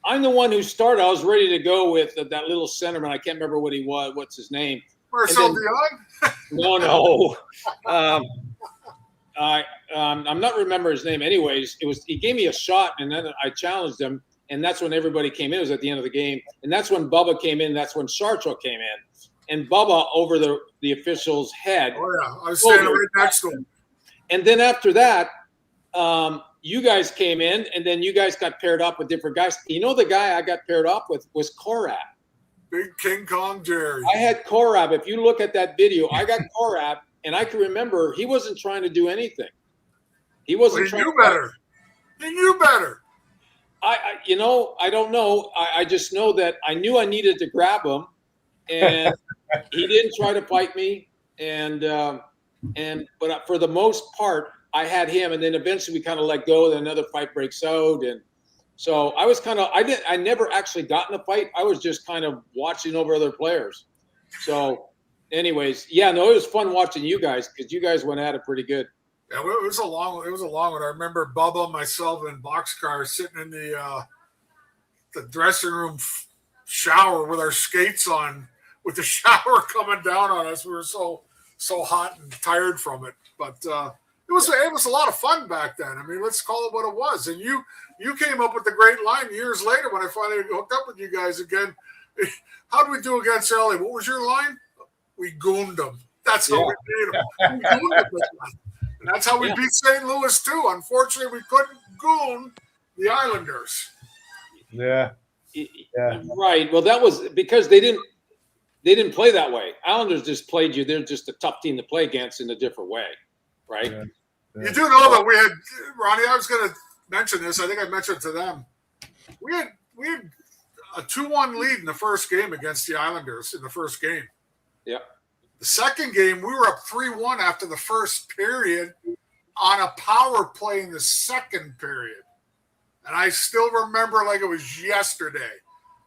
I'm the one who started. I was ready to go with that little centerman. I can't remember what he was. What's his name? Marcel Dion? No. I'm not remember his name. Anyways, he gave me a shot, and then I challenged him, and that's when everybody came in. It was at the end of the game, and that's when Bubba came in. That's when Sarcho came in, and Bubba over the official's head. Oh yeah, I was standing right next to him. And then after that, you guys came in, and then you guys got paired up with different guys. The guy I got paired up with was Korab. Big King Kong Jerry. I had Korab. If you look at that video, I got Korab, and I can remember he wasn't trying to do anything. He wasn't. He knew better. He knew better. I don't know. I just know that I knew I needed to grab him, and he didn't try to fight me. But for the most part, I had him, and then eventually we kind of let go. Then another fight breaks out, and so I was I never actually got in a fight. I was just kind of watching over other players. So, anyways, it was fun watching you guys because you guys went at it pretty good. Yeah, it was a long one. I remember Bubba, myself, and Boxcar sitting in the dressing room shower with our skates on, with the shower coming down on us. We were so hot and tired from it, but it was a lot of fun back then. I mean, let's call it what it was. And you came up with the great line years later when I finally hooked up with you guys again. How did we do against LA? What was your line? We gooned them. That's how we beat them. We gooned them. And that's how we beat St. Louis too. Unfortunately, we couldn't goon the Islanders. Yeah. Right. Well, that was because they didn't play that way. Islanders just played you. They're just a tough team to play against in a different way, right? Yeah. You do know that we had, Ronnie, I was going to mention this. I think I mentioned it to them. We had a 2-1 lead in the first game against the Islanders in the first game. Yeah. The second game, we were up 3-1 after the first period on a power play in the second period. And I still remember like it was yesterday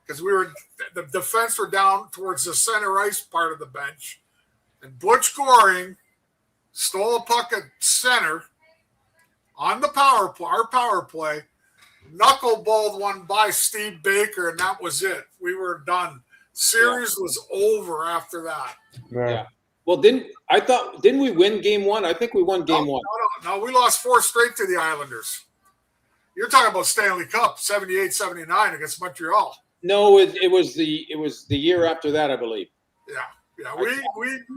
because the defense were down towards the center ice part of the bench. And Butch Goring stole a puck at center on the our power play, knuckleballed one by Steve Baker, and that was it. We were done. Series was over after that. Yeah. Well, didn't we win game one? I think we won game one. No, we lost 4 straight to the Islanders. You're talking about Stanley Cup, 78-79 against Montreal. No, it was the year after that, I believe. Yeah.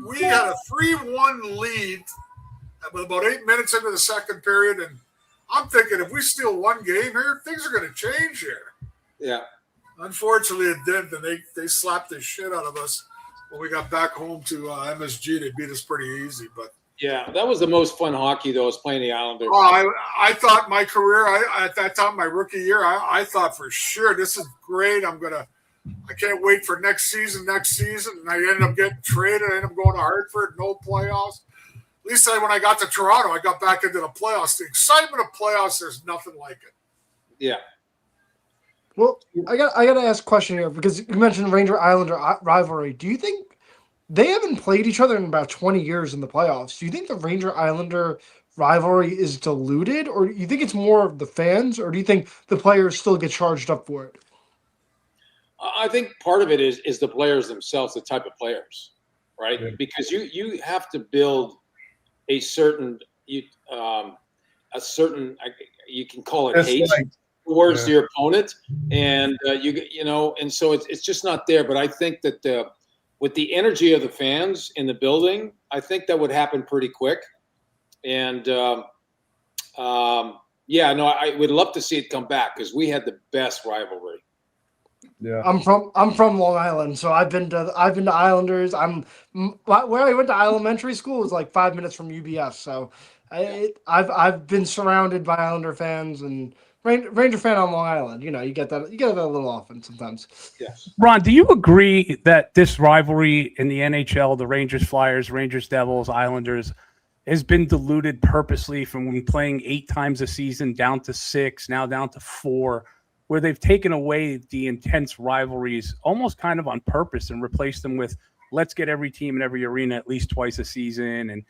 We had a 3-1 lead with about 8 minutes into the second period, and I'm thinking if we steal one game here, things are going to change here. Yeah. Unfortunately, it didn't, and they slapped the shit out of us when we got back home to MSG. They beat us pretty easy, but yeah, that was the most fun hockey though. Was playing the Islanders. Oh, I thought my career, at that time, my rookie year, I thought for sure this is great. I can't wait for next season, and I ended up getting traded. I ended up going to Hartford, no playoffs. At least when I got to Toronto, I got back into the playoffs. The excitement of playoffs, there's nothing like it. Yeah. Well, I got to ask a question here because you mentioned Ranger Islander rivalry. Do you think they haven't played each other in about 20 years in the playoffs? Do you think the Ranger Islander rivalry is diluted, or do you think it's more of the fans, or do you think the players still get charged up for it? I think part of it is the players themselves, the type of players, right? Yeah. Because you have to build a certain you can call it hate. towards your opponent, and and so it's just not there. But I think that with the energy of the fans in the building, I think that would happen pretty quick. And I would love to see it come back because we had the best rivalry. Yeah, I'm from Long Island, so I've been to Islanders. Where I went to elementary school was like 5 minutes from UBS, so I've been surrounded by Islander fans and Ranger fan on Long Island. You get that a little often sometimes. Yes. Ron, do you agree that this rivalry in the NHL, the Rangers Flyers, Rangers Devils, Islanders, has been diluted purposely from playing 8 times a season down to 6, now down to 4, where they've taken away the intense rivalries almost kind of on purpose and replaced them with let's get every team in every arena at least twice a season. And,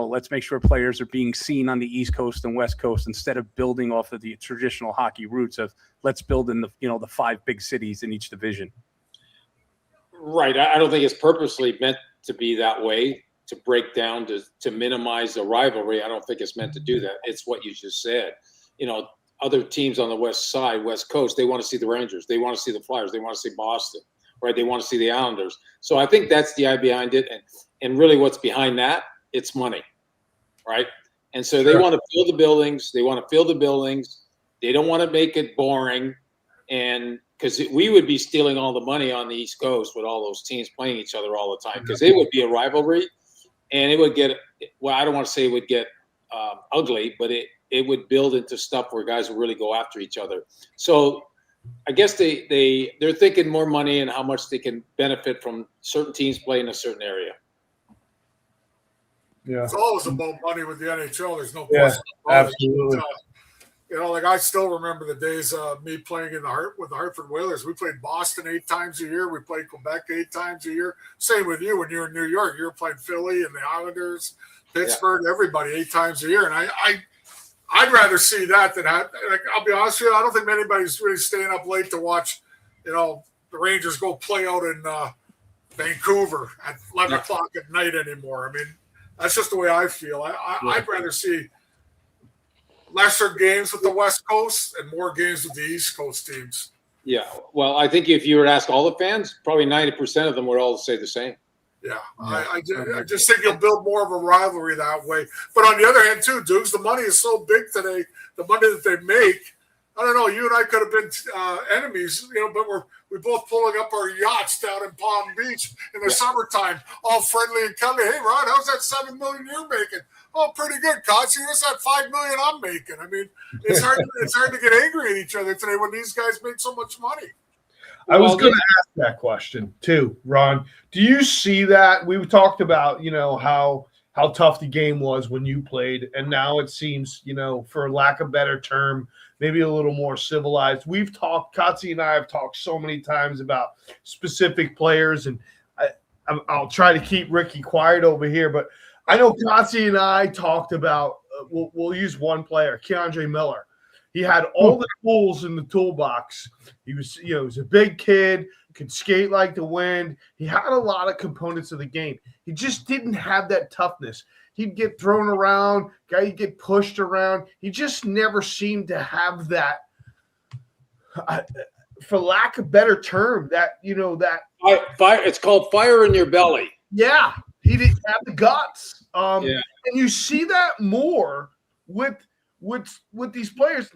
let's make sure players are being seen on the East Coast and West Coast instead of building off of the traditional hockey roots of let's build in the 5 big cities in each division. Right. I don't think it's purposely meant to be that way, to break down, to minimize the rivalry. I don't think it's meant to do that. It's what you just said. Other teams on the West Coast, they want to see the Rangers. They want to see the Flyers. They want to see Boston, right? They want to see the Islanders. So I think that's the idea behind it. And really what's behind that, it's money, right? And so they want to fill the buildings. They want to fill the buildings. They don't want to make it boring. And because we would be stealing all the money on the East Coast with all those teams playing each other all the time, because it would be a rivalry. And it would get, I don't want to say it would get ugly, but it would build into stuff where guys would really go after each other. So I guess they're thinking more money and how much they can benefit from certain teams playing in a certain area. Yeah, it's always about money with the NHL. There's no question. Absolutely. I still remember the days of me playing with the Hartford Whalers. We played Boston 8 times a year. We played Quebec 8 times a year. Same with you when you were in New York. You were playing Philly and the Islanders, Pittsburgh, everybody 8 times a year. And I'd rather see that than I'll be honest with you. I don't think anybody's really staying up late to watch, the Rangers go play out in Vancouver at 11 o'clock at night anymore. I mean, that's just the way I feel. I'd rather see lesser games with the West Coast and more games with the East Coast teams. Yeah. Well, I think if you were to ask all the fans, probably 90% of them would all say the same. Yeah, I just think you'll build more of a rivalry that way. But on the other hand, too, Dukes, the money is so big today, the money that they make. I don't know, you and I could have been enemies, but we're both pulling up our yachts down in Palm Beach in the summertime, all friendly and cuddly. Hey, Ron, how's that $7 million you're making? Oh, pretty good, Cotsy. What's that $5 million I'm making? I mean, it's hard to get angry at each other today when these guys make so much money. I was going to ask that question too, Ron. Do you see that? We talked about, how tough the game was when you played, and now it seems, for lack of a better term, maybe a little more civilized. We've talked, Kotze and I have talked so many times about specific players, and I'll try to keep Ricky quiet over here, but I know Kotze and I talked about, we'll use one player, Keandre Miller. He had all the tools in the toolbox. He was, he was a big kid, could skate like the wind. He had a lot of components of the game. He just didn't have that toughness. He'd get thrown around, he'd get pushed around. He just never seemed to have that, for lack of a better term, that, fire. It's called fire in your belly. Yeah, he didn't have the guts. And you see that more with these players.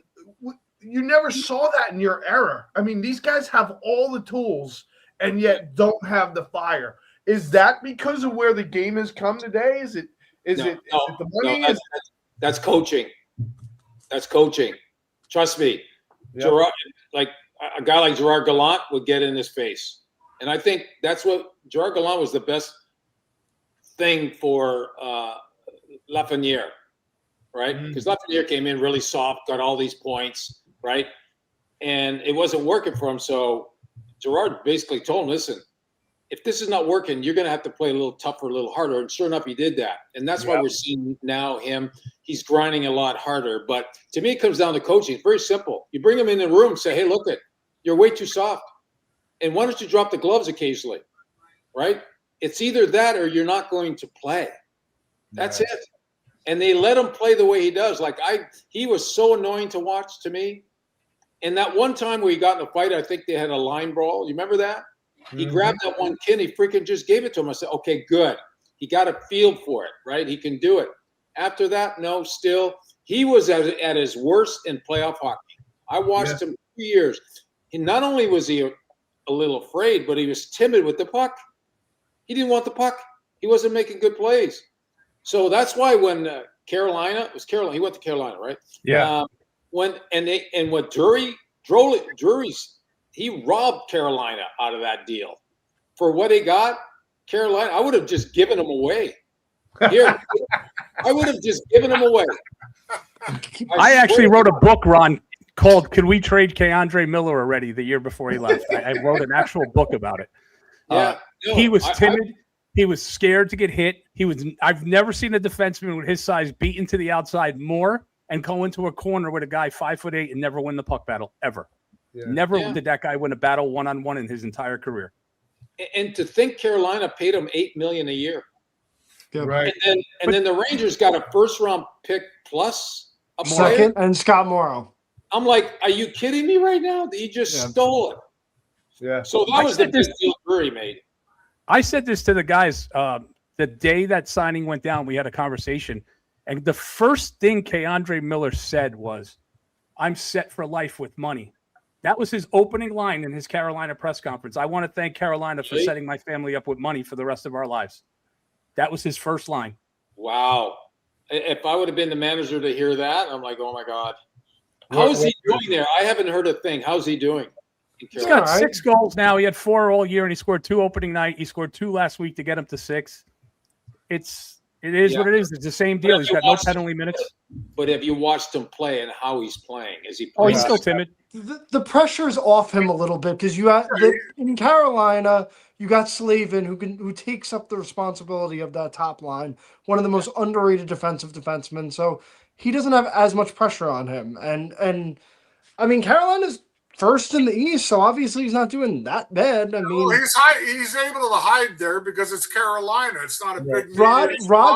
You never saw that in your era. I mean, these guys have all the tools and yet don't have the fire. Is that because of where the game has come today? Is it the money? No, that's coaching. That's coaching. Trust me. Yep. Gerard, like a guy like Gerard Gallant would get in his face. And I think that's what Gerard Gallant was the best thing for Lafreniere, right? Because Lafreniere came in really soft, got all these points, right? And it wasn't working for him. So Gerard basically told him, listen, if this is not working, you're going to have to play a little tougher, a little harder. And sure enough, he did that. And that's why we're seeing now he's grinding a lot harder. But to me, it comes down to coaching. It's very simple. You bring him in the room, say, hey, look, you're way too soft. And why don't you drop the gloves occasionally, right? It's either that or you're not going to play. That's it. And they let him play the way he does. He was so annoying to watch to me. And that one time where he got in a fight, I think they had a line brawl. You remember that? He grabbed that one kid. He freaking just gave it to him. I said, okay, good. He got a feel for it, right? He can do it. After that, no, still. He was at his worst in playoff hockey. I watched him 2 years. Not only was he a little afraid, but he was timid with the puck. He didn't want the puck. He wasn't making good plays. So that's why when Carolina, he went to Carolina, right? Yeah. Drury's, he robbed Carolina out of that deal. For what he got, Carolina, I would have just given him away. Here, I would have just given him away. I actually wrote a book, Ron, called "Could We Trade Keandre Miller Already?" the year before he left. I wrote an actual book about it. He was timid. He was scared to get hit. I've never seen a defenseman with his size beat into the outside more and go into a corner with a guy 5'8" and never win the puck battle ever. Yeah. Never did that guy win a battle one-on-one in his entire career. And to think Carolina paid him $8 million a year. Yeah. Right. And then the Rangers got a first-round pick plus a second and Scott Morrow. I'm like, are you kidding me right now? He just stole it. Yeah. So that was the big deal Drury made. I said this to the guys the day that signing went down. We had a conversation, and the first thing Keandre Miller said was, "I'm set for life with money." That was his opening line in his Carolina press conference. I want to thank Carolina for setting my family up with money for the rest of our lives. That was his first line. Wow. If I would have been the manager to hear that, I'm like, oh my God. How's he doing there? I haven't heard a thing. How's he doing? He's got 6 goals now. He had 4 all year, and he scored 2 opening night. He scored 2 last week to get him to 6. It is what it is. It's the same deal. He's got no penalty minutes. But have you watched him play and how he's playing? Is he? Oh, he's still timid. The pressure's off him a little bit because in Carolina you got Slavin who takes up the responsibility of that top line, one of the most underrated defensive defensemen. So he doesn't have as much pressure on him, and I mean Carolina's first in the East, so obviously he's not doing that bad. I mean, he's able to hide there because it's Carolina. It's not a big Rod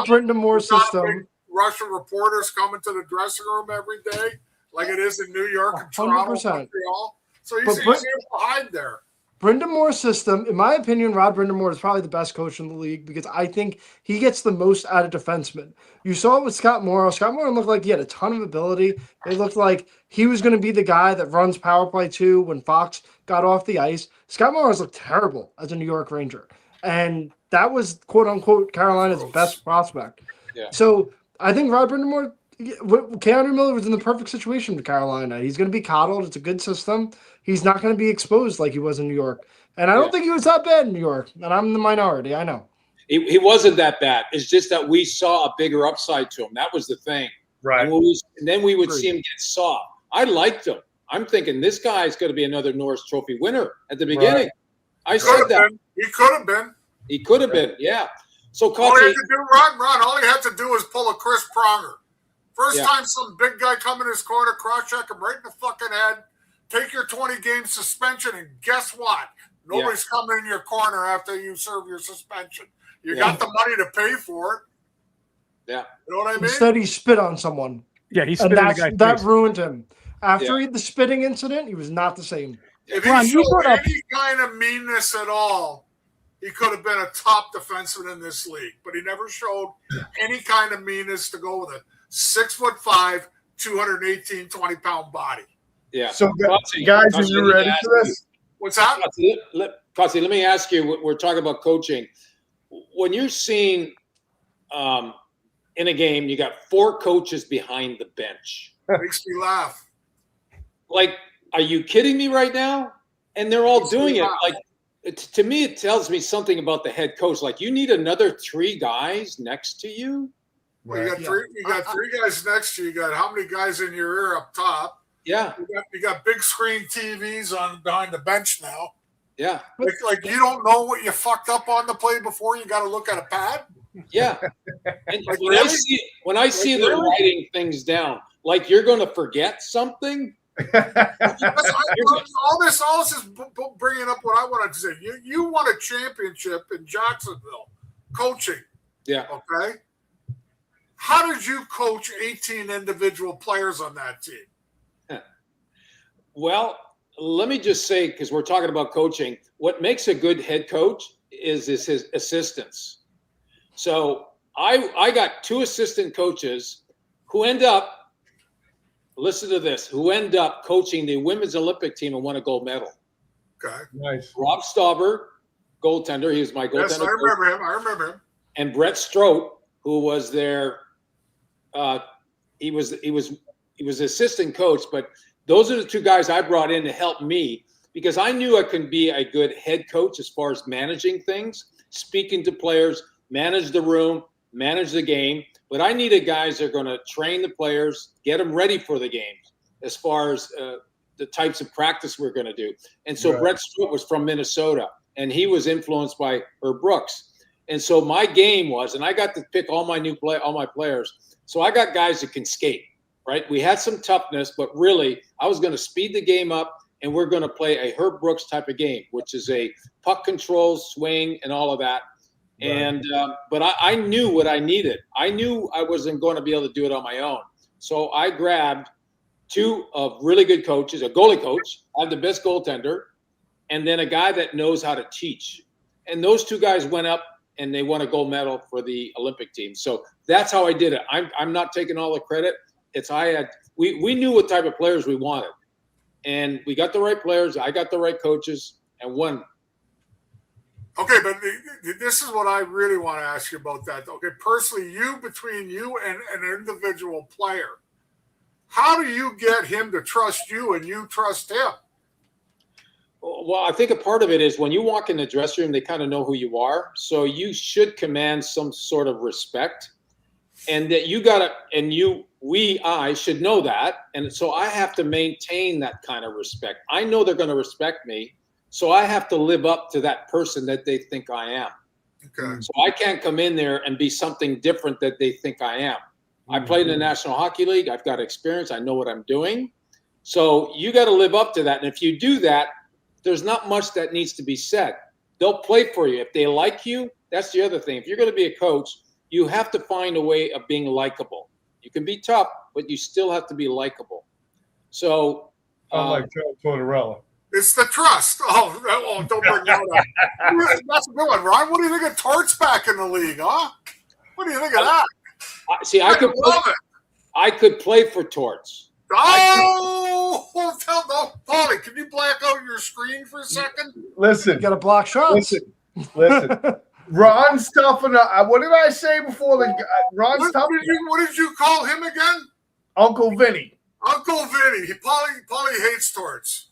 Brind'Amour system. Russian reporters coming to the dressing room every day, like it is in New York and Toronto, 100%. Montreal. So he's able to hide there. Brind'Amour's system, in my opinion, Rod Brind'Amour is probably the best coach in the league because I think he gets the most out of defensemen. You saw it with Scott Morrow. Scott Morrow looked like he had a ton of ability. It looked like he was going to be the guy that runs power play 2 when Fox got off the ice. Scott Morrow's looked terrible as a New York Ranger. And that was, quote-unquote, Carolina's best prospect. Yeah. So I think Rod Brind'Amour, Keandre Miller was in the perfect situation with Carolina. He's going to be coddled. It's a good system. He's not going to be exposed like he was in New York. And I don't think he was that bad in New York. And I'm the minority. I know. He wasn't that bad. It's just that we saw a bigger upside to him. That was the thing. Right. And then we would see him get soft. I liked him. I'm thinking this guy's going to be another Norris Trophy winner at the beginning. I said that. He could have been. He could have been, yeah. So, all he had to do, Ron, all he had to do was pull a Chris Pronger. First time some big guy come in his corner, cross-check him right in the fucking head, take your 20-game suspension, and guess what? Nobody's coming in your corner after you serve your suspension. You got the money to pay for it. Yeah. You know what I mean? Instead, he spit on someone. Yeah, he spit on the guy. That ruined him. After the spitting incident, he was not the same. If he showed any kind of meanness at all, he could have been a top defenseman in this league. But he never showed any kind of meanness to go with it. 6'5", 218, 20-pound body. Yeah. So, guys, are you ready for this? What's that? Kotze, let me ask you, we're talking about coaching. When you're seeing in a game, you got 4 coaches behind the bench. Makes me laugh. Like, are you kidding me right now? And they're all doing it. Like, to me, it tells me something about the head coach. Like, you need another 3 guys next to you. Well, you got three guys next to you. You got how many guys in your ear up top? Yeah. You got big screen TVs on behind the bench now. Yeah. Like you don't know what you fucked up on the play before you got to look at a pad. Yeah. And when I see them writing things down, like you're going to forget something. all this is bringing up what I wanted to say. You won a championship in Jacksonville, coaching. Yeah. Okay. How did you coach 18 individual players on that team? Well, let me just say, because we're talking about coaching, what makes a good head coach is his assistants. So I got 2 assistant coaches who end up, listen to this, who end up coaching the women's Olympic team and won a gold medal. Okay. Nice. Rob Stauber, goaltender. He was my goaltender. Yes, I remember him. I remember him. And Brett Strout, who was their, he was assistant coach, but those are the 2 guys I brought in to help me because I knew I could be a good head coach as far as managing things, speaking to players, manage the room, manage the game. But I needed guys that are going to train the players, get them ready for the games as far as the types of practice we're going to do. And so Brett Stewart was from Minnesota, and he was influenced by Herb Brooks. And so my game was, and I got to pick all my players. So I got guys that can skate, right? We had some toughness, but really I was going to speed the game up, and we're going to play a Herb Brooks type of game, which is a puck control, swing, and all of that. Right. And but I knew what I needed. I knew I wasn't going to be able to do it on my own. So I grabbed 2 of really good coaches, a goalie coach, I have the best goaltender, and then a guy that knows how to teach. And those 2 guys went up and they won a gold medal for the Olympic team. So that's how I did it. I'm not taking all the credit. We knew what type of players we wanted. And we got the right players. I got the right coaches and won. Okay, but this is what I really want to ask you about that. Okay, personally, between you and an individual player, how do you get him to trust you and you trust him? Well, I think a part of it is when you walk in the dressing room, they kind of know who you are. So you should command some sort of respect. And that I should know that. And so I have to maintain that kind of respect. I know they're going to respect me. So I have to live up to that person that they think I am. Okay. So I can't come in there and be something different that they think I am. I played in the National Hockey League. I've got experience. I know what I'm doing. So you got to live up to that. And if you do that, there's not much that needs to be said. They'll play for you. If they like you, that's the other thing. If you're going to be a coach, you have to find a way of being likable. You can be tough, but you still have to be likable. So unlike Tortorella. It's the trust. Oh, don't bring that up. That's a good one, Ron. What do you think of Torts back in the league, huh? What do you think of that? See, I could play for Torts. Oh, Paulie, can you black out your screen for a second? Listen. You got to block shots. Listen. Ron's tough enough. What did I say before? Ron's tough enough. What did you call him again? Uncle Vinny. Uncle Vinny. Paulie hates Torts.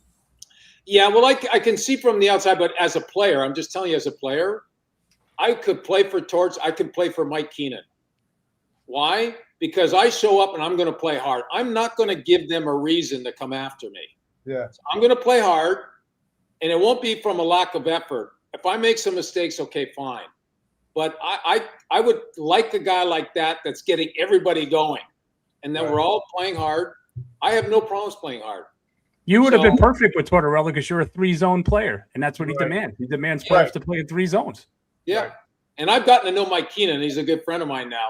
Yeah, well, I can see from the outside, but as a player, I'm just telling you, as a player, I could play for Torts. I could play for Mike Keenan. Why? Because I show up and I'm going to play hard. I'm not going to give them a reason to come after me. Yeah. So I'm going to play hard, and it won't be from a lack of effort. If I make some mistakes, okay, fine. But I would like a guy like that that's getting everybody going, and then we're all playing hard. I have no problems playing hard. You would have been perfect with Tortorella because you're a 3-zone player, and that's what he demands. He demands players to play in 3 zones. Yeah, and I've gotten to know Mike Keenan. He's a good friend of mine now.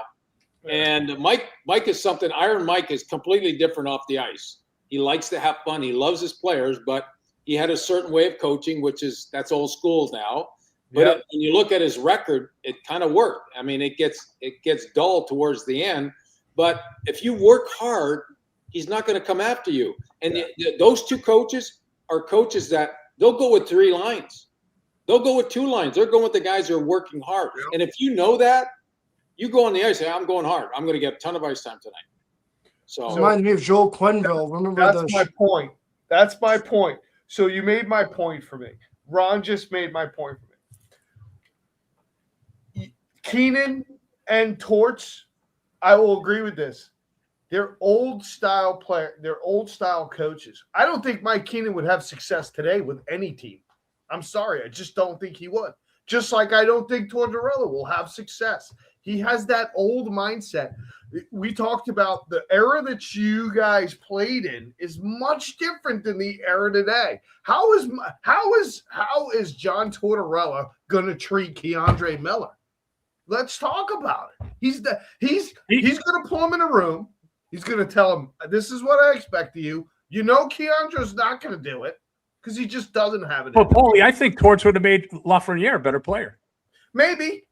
And Mike is something. Iron Mike is completely different off the ice. He likes to have fun. He loves his players, but he had a certain way of coaching, that's old school now. But when you look at his record, it kind of worked. I mean, it gets dull towards the end. But if you work hard, he's not going to come after you. And those 2 coaches are coaches that they'll go with 3 lines. They'll go with 2 lines. They're going with the guys who are working hard. Yep. And if you know that, you go on the ice and say, I'm going hard. I'm going to get a ton of ice time tonight. So it reminds me of Joel Quenneville. Remember that's my point. That's my point. So you made my point for me. Ron just made my point for me. Keenan and Torts, I will agree with this. They're old style coaches. I don't think Mike Keenan would have success today with any team. I'm sorry. I just don't think he would. Just like I don't think Tortorella will have success. He has that old mindset. We talked about the era that you guys played in is much different than the era today. How is John Tortorella going to treat Keandre Miller? Let's talk about it. He's going to pull him in a room. He's going to tell him, this is what I expect of you. You know Keandre's not going to do it because he just doesn't have it. Well, Paulie, I think Torts would have made Lafreniere a better player. Maybe.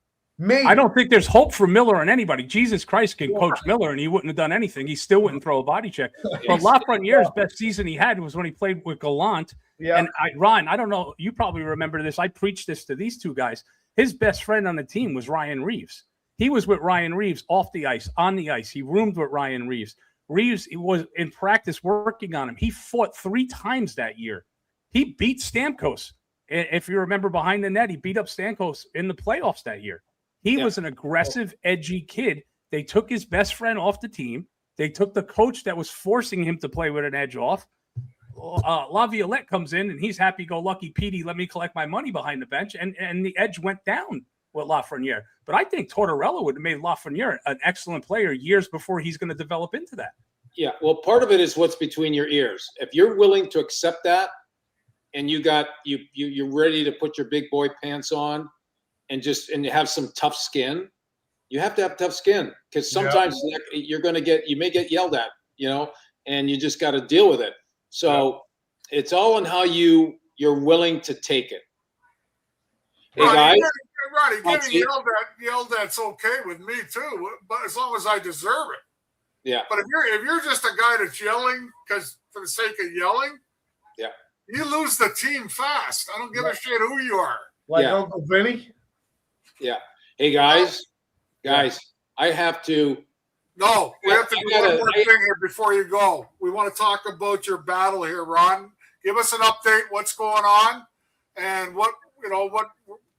I don't think there's hope for Miller and anybody. Jesus Christ can coach Miller, and he wouldn't have done anything. He still wouldn't throw a body check. But Lafreniere's best season he had was when he played with Gallant. Yeah. And Ron, I don't know, you probably remember this. I preached this to these two guys. His best friend on the team was Ryan Reeves. He was with Ryan Reeves off the ice, on the ice. He roomed with Ryan Reeves. Reeves was in practice working on him. He fought 3 times that year. He beat Stamkos. If you remember behind the net, he beat up Stamkos in the playoffs that year. He was an aggressive, edgy kid. They took his best friend off the team. They took the coach that was forcing him to play with an edge off. Laviolette comes in, and he's happy-go-lucky. Petey, let me collect my money behind the bench. And the edge went down with Lafreniere. But I think Tortorella would have made Lafreniere an excellent player years before he's going to develop into that. Yeah, well, part of it is what's between your ears. If you're willing to accept that, and you're ready to put your big boy pants on, and you have some tough skin, you have to have tough skin because sometimes you may get yelled at, and you just got to deal with it. So it's all in how you're willing to take it. Hey guys, Ronnie, getting yelled at's okay with me too, but as long as I deserve it. Yeah. But if you're just a guy that's yelling because for the sake of yelling, you lose the team fast. I don't give a shit who you are. Like Uncle Vinny. Yeah. Hey guys, I have to. No, we have to do one more thing here before you go. We want to talk about your battle here, Ron. Give us an update. What's going on, and what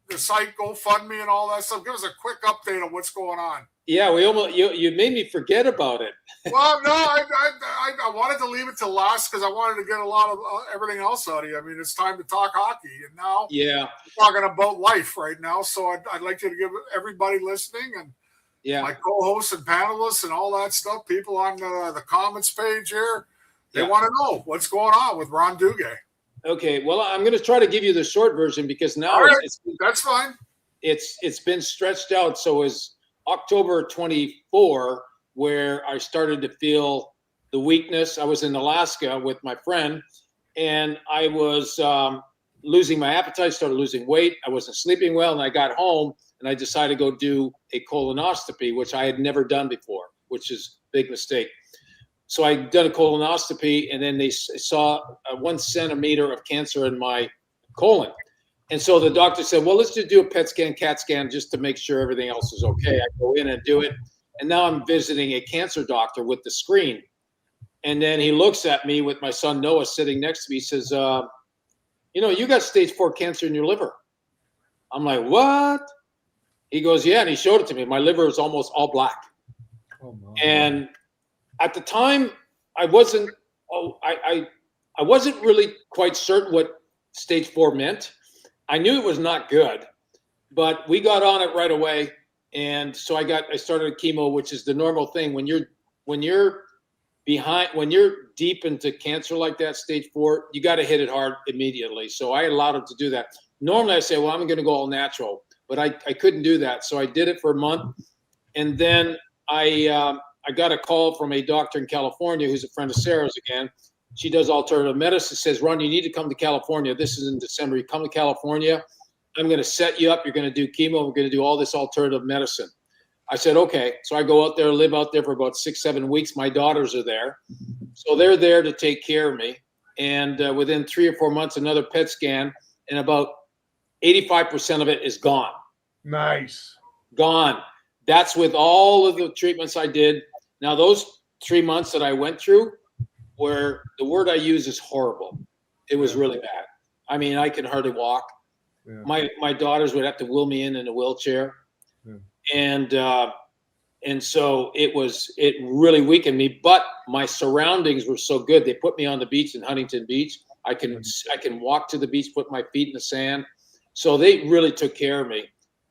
the site GoFundMe and all that stuff. Give us a quick update on what's going on. Yeah, you made me forget about it. Well, no, I wanted to leave it to last because I wanted to get a lot of everything else out of you. I mean, it's time to talk hockey, and now we're talking about life right now. So I'd like you to give everybody listening and my co-hosts and panelists and all that stuff, people on the comments page here, they want to know what's going on with Ron Duguay. Okay, well, I'm going to try to give you the short version because now that's fine. It's been stretched out. So it's October 24 where I started to feel the weakness. I was in Alaska with my friend, and I was losing my appetite, started losing weight. I wasn't sleeping well, and I got home, and I decided to go do a colonoscopy, which I had never done before, which is a big mistake. So I done a colonoscopy, and then they saw 1 centimeter of cancer in my colon. And so the doctor said, well, let's just do a PET scan, CAT scan, just to make sure everything else is okay. I go in and do it. And now I'm visiting a cancer doctor with the screen. And then he looks at me with my son Noah sitting next to me. He says, you got stage 4 cancer in your liver. I'm like, what? He goes, yeah. And he showed it to me. My liver is almost all black. Oh, no. And at the time, I wasn't really quite certain what stage 4 meant. I knew it was not good, but we got on it right away. And so I started chemo, which is the normal thing when you're deep into cancer like that, stage 4, you got to hit it hard immediately. So I allowed him to do that. Normally I say, well, I'm going to go all natural, but I couldn't do that. So I did it for a month. And then I got a call from a doctor in California who's a friend of Sarah's again. She does alternative medicine, says, Ron, you need to come to California. This is in December. You come to California. I'm going to set you up. You're going to do chemo. We're going to do all this alternative medicine. I said, okay. So I go out there, live out there for about 6-7 weeks. My daughters are there. So they're there to take care of me. And within 3 or 4 months, another PET scan, and about 85% of it is gone. Nice. Gone. That's with all of the treatments I did. Now, those 3 months that I went through, where the word I use is horrible. It was really bad. I mean, I could hardly walk. Yeah. My daughters would have to wheel me in a wheelchair. Yeah. And so it really weakened me, but my surroundings were so good. They put me on the beach in Huntington Beach. I can walk to the beach, put my feet in the sand. So they really took care of me.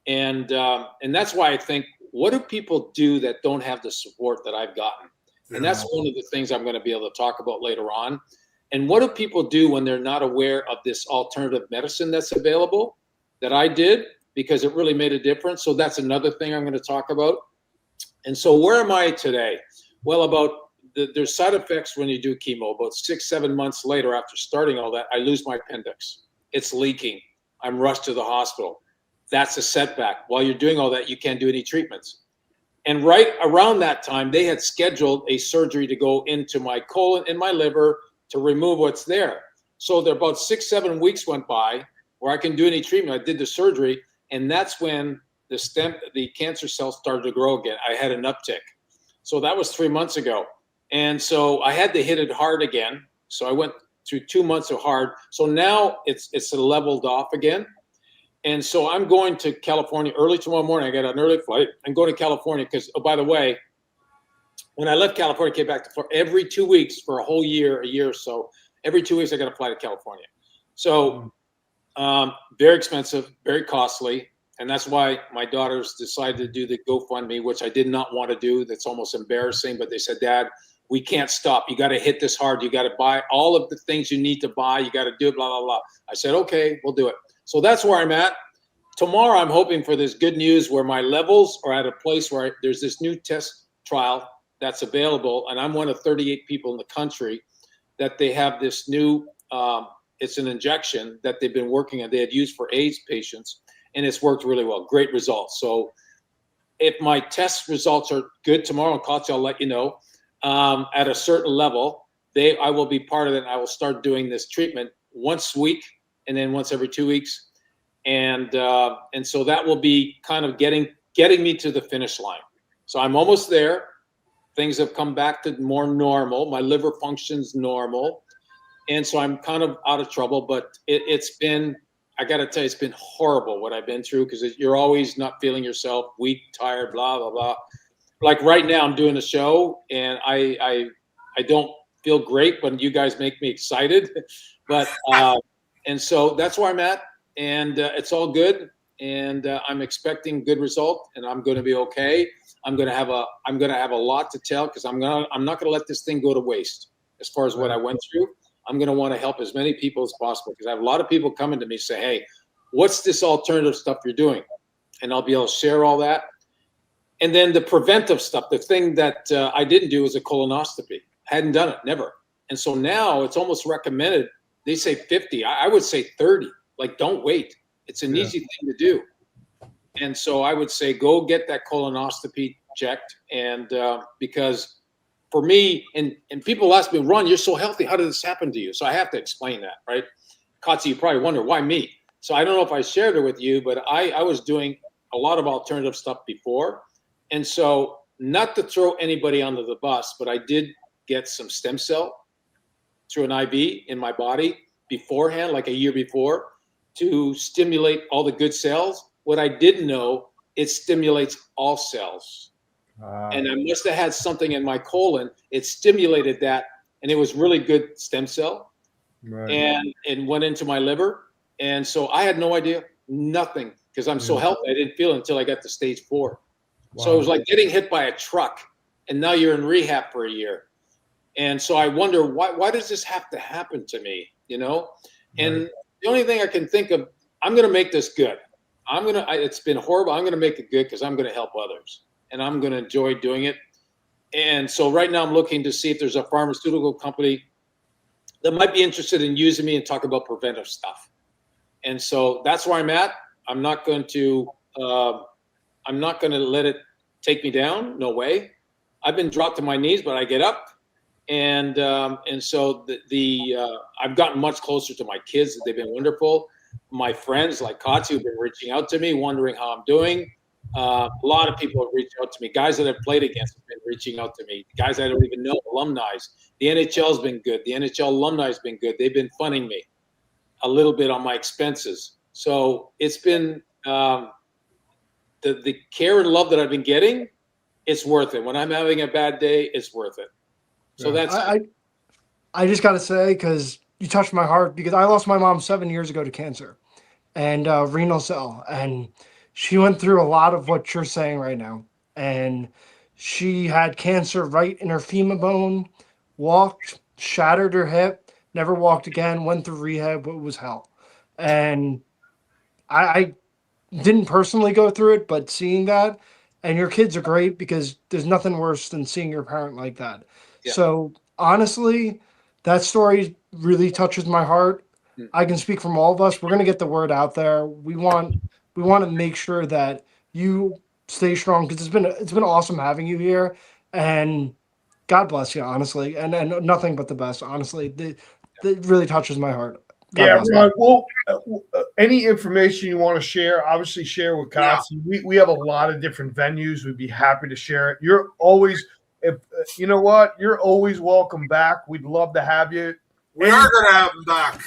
And that's why I think, what do people do that don't have the support that I've gotten? And that's one of the things I'm going to be able to talk about later on. And what do people do when they're not aware of this alternative medicine that's available that I did, because it really made a difference? So that's another thing I'm going to talk about. And so where am I today? Well, about there's side effects when you do chemo. About 6-7 months later, after starting all that, I lose my appendix. It's leaking. I'm rushed to the hospital. That's a setback. While you're doing all that, you can't do any treatments. And right around that time, they had scheduled a surgery to go into my colon and my liver to remove what's there. So there about 6-7 weeks went by where I couldn't do any treatment. I did the surgery, and that's when the cancer cells started to grow again. I had an uptick. So that was 3 months ago. And so I had to hit it hard again. So I went through 2 months of hard. So now it's leveled off again. And so I'm going to California early tomorrow morning. I got an early flight. I'm going to California because, oh, by the way, when I left California, I came back to Florida every 2 weeks for a year or so. Every 2 weeks, I got to fly to California. So very expensive, very costly. And that's why my daughters decided to do the GoFundMe, which I did not want to do. That's almost embarrassing. But they said, Dad, we can't stop. You got to hit this hard. You got to buy all of the things you need to buy. You got to do it, blah, blah, blah. I said, okay, we'll do it. So that's where I'm at. Tomorrow, I'm hoping for this good news where my levels are at a place where there's this new test trial that's available. And I'm one of 38 people in the country that they have this new, it's an injection that they've been working on. They had used for AIDS patients, and it's worked really well. Great results. So if my test results are good tomorrow, I'll let you know. At a certain level, I will be part of it. I will start doing this treatment once a week and then once every 2 weeks. And so that will be kind of getting me to the finish line. So I'm almost there. Things have come back to more normal. My liver functions normal. And so I'm kind of out of trouble, but it's been, I got to tell you, it's been horrible what I've been through because you're always not feeling yourself, weak, tired, blah, blah, blah. Like right now I'm doing a show and I don't feel great, but you guys make me excited. But, and so that's where I'm at, and it's all good. And I'm expecting good result, and I'm going to be okay. I'm going to have a lot to tell because I'm not going to let this thing go to waste. As far as what I went through, I'm going to want to help as many people as possible because I have a lot of people coming to me say, "Hey, what's this alternative stuff you're doing?" And I'll be able to share all that. And then the preventive stuff, the thing that I didn't do is a colonoscopy. Hadn't done it, never. And so now it's almost recommended. They say 50. I would say 30. Like, don't wait. It's an easy thing to do. And so I would say go get that colonoscopy checked. And because for me, and people ask me, Ron, you're so healthy. How did this happen to you? So I have to explain that, right? Katsi, you probably wonder, why me? So I don't know if I shared it with you, but I was doing a lot of alternative stuff before. And so not to throw anybody under the bus, but I did get some stem cell through an IV in my body beforehand, like a year before, to stimulate all the good cells. What I didn't know, it stimulates all cells. And I must have had something in my colon. It stimulated that, and it was really good stem cell. Right. And it went into my liver. And so I had no idea, nothing, because I'm so healthy. I didn't feel it until I got to stage 4. Wow. So it was like getting hit by a truck, and now you're in rehab for a year. And so I wonder, why does this have to happen to me, you know? And the only thing I can think of, I'm going to make this good. It's been horrible. I'm going to make it good because I'm going to help others, and I'm going to enjoy doing it. And so right now I'm looking to see if there's a pharmaceutical company that might be interested in using me and talk about preventive stuff. And so that's where I'm at. I'm not going to let it take me down. No way. I've been dropped to my knees, but I get up. And so I've gotten much closer to my kids. They've been wonderful. My friends like Katsu have been reaching out to me, wondering how I'm doing. A lot of people have reached out to me. Guys that I've played against have been reaching out to me. Guys I don't even know, alumni. The NHL's been good. The NHL alumni has been good. They've been funding me a little bit on my expenses. So it's been the care and love that I've been getting. It's worth it. When I'm having a bad day, it's worth it. So that's. I just got to say, because you touched my heart, because I lost my mom 7 years ago to cancer and renal cell, and she went through a lot of what you're saying right now. And she had cancer right in her femur bone, walked, shattered her hip, never walked again, went through rehab. It was hell. And I didn't personally go through it, but seeing that, and your kids are great because there's nothing worse than seeing your parent like that. Yeah. So honestly, that story really touches my heart. I can speak from all of us. We're going to get the word out there. We want to make sure that you stay strong, because it's been awesome having you here, and God bless you, honestly, and nothing but the best, honestly. That really touches my heart. God bless Ron. Well, any information you want to share, obviously share with Kotze. We have a lot of different venues. We'd be happy to share it. You're always, you know what? You're always welcome back. We'd love to have you. We are going to have him back.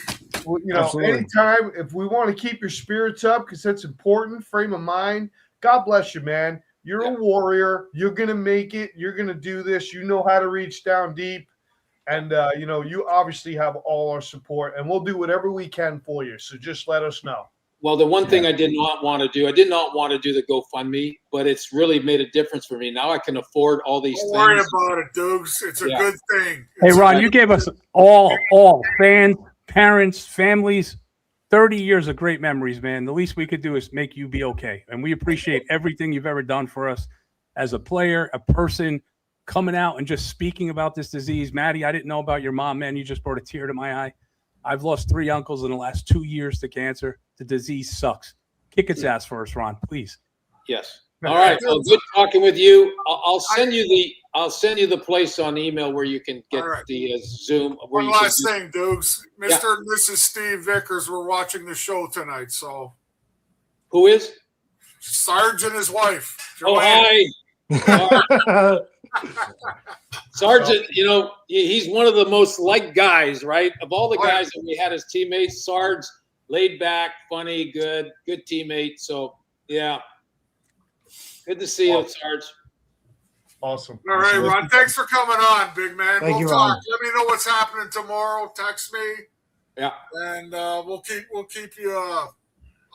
You know, anytime, if we want to keep your spirits up, because that's important, frame of mind. God bless you, man. You're a warrior. You're going to make it. You're going to do this. You know how to reach down deep. And, you know, you obviously have all our support, and we'll do whatever we can for you. So just let us know. Well, the one thing I did not want to do the GoFundMe, but it's really made a difference for me. Now I can afford all these things. Don't worry about it, Dukes. It's a good thing. Hey, Ron, you gave us all fans, parents, families, 30 years of great memories, man. The least we could do is make you be okay. And we appreciate everything you've ever done for us as a player, a person, coming out and just speaking about this disease. Maddie, I didn't know about your mom, man. You just brought a tear to my eye. I've lost 3 uncles in the last 2 years to cancer. The disease sucks. Kick its ass for us, Ron, please. Yes. All right. Well, good talking with you. I'll send you the place on email where you can get the Zoom. One last thing, Dukes. Mr. and Mrs. Steve Vickers were watching the show tonight. So, who is? Sarge and his wife. Joanne. Hi. Sarge, you know, he's one of the most liked guys, right? Of all the guys that we had as teammates, Sarge, laid back, funny, good teammate. So, yeah. Good to see you, Sarge. Awesome. All right, Ron. Thanks for coming on, big man. Thank you, talk. Ron. Let me know what's happening tomorrow. Text me. Yeah. And we'll keep you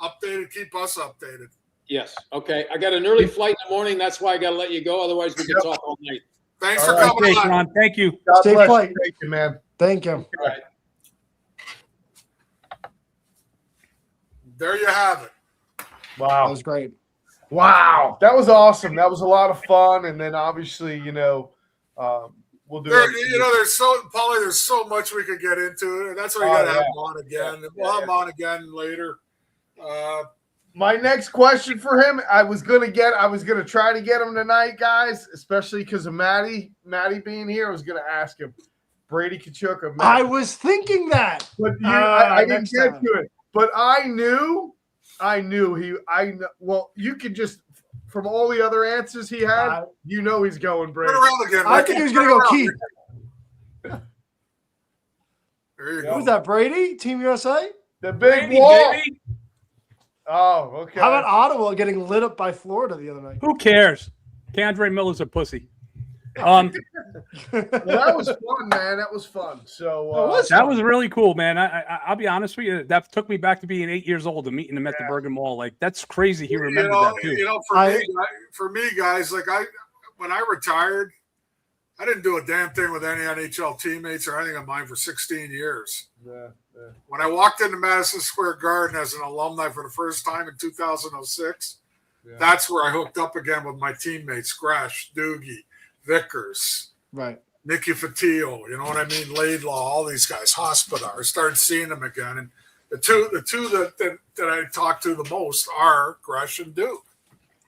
updated. Keep us updated. Yes. Okay. I got an early flight in the morning. That's why I got to let you go. Otherwise, we can talk all night. Thanks for coming on. Ron. Thank you. Stay flight. Thank you, man. Thank you. All right. There you have it. Wow. That was great. Wow. That was awesome. That was a lot of fun. And then obviously, you know, we'll do it. You know, there's so much we could get into. And that's why you got to have him on again. We'll have him on again later. My next question for him, I was gonna try to get him tonight, guys, especially because of Maddie being here. I was gonna ask him, Brady Tkachuk or Maddie. I was thinking that, but I didn't get to it. But I knew. Well, you could just from all the other answers he had, you know he's going Brady. Turn around again, I think he was gonna go Keith. There you go. Who's that? Brady, Team USA, the big wall. Baby. Oh, okay. How about Ottawa getting lit up by Florida the other night? Who cares? Keandre Miller's a pussy. Well, that was fun, man. That was fun. So that was really cool, man. I'll be honest with you. That took me back to being 8 years old and meeting him at the Bergen Mall. Like, that's crazy. He remembered that too. You know, for me, guys, like when I retired, I didn't do a damn thing with any NHL teammates or anything of mine for 16 years. Yeah. When I walked into Madison Square Garden as an alumni for the first time in 2006, that's where I hooked up again with my teammates, Gresh, Doogie, Vickers, right, Nicky Fatillo, you know what I mean, Laidlaw, all these guys, Hospodar. I started seeing them again. And the two that I talk to the most are Gresh and Duke.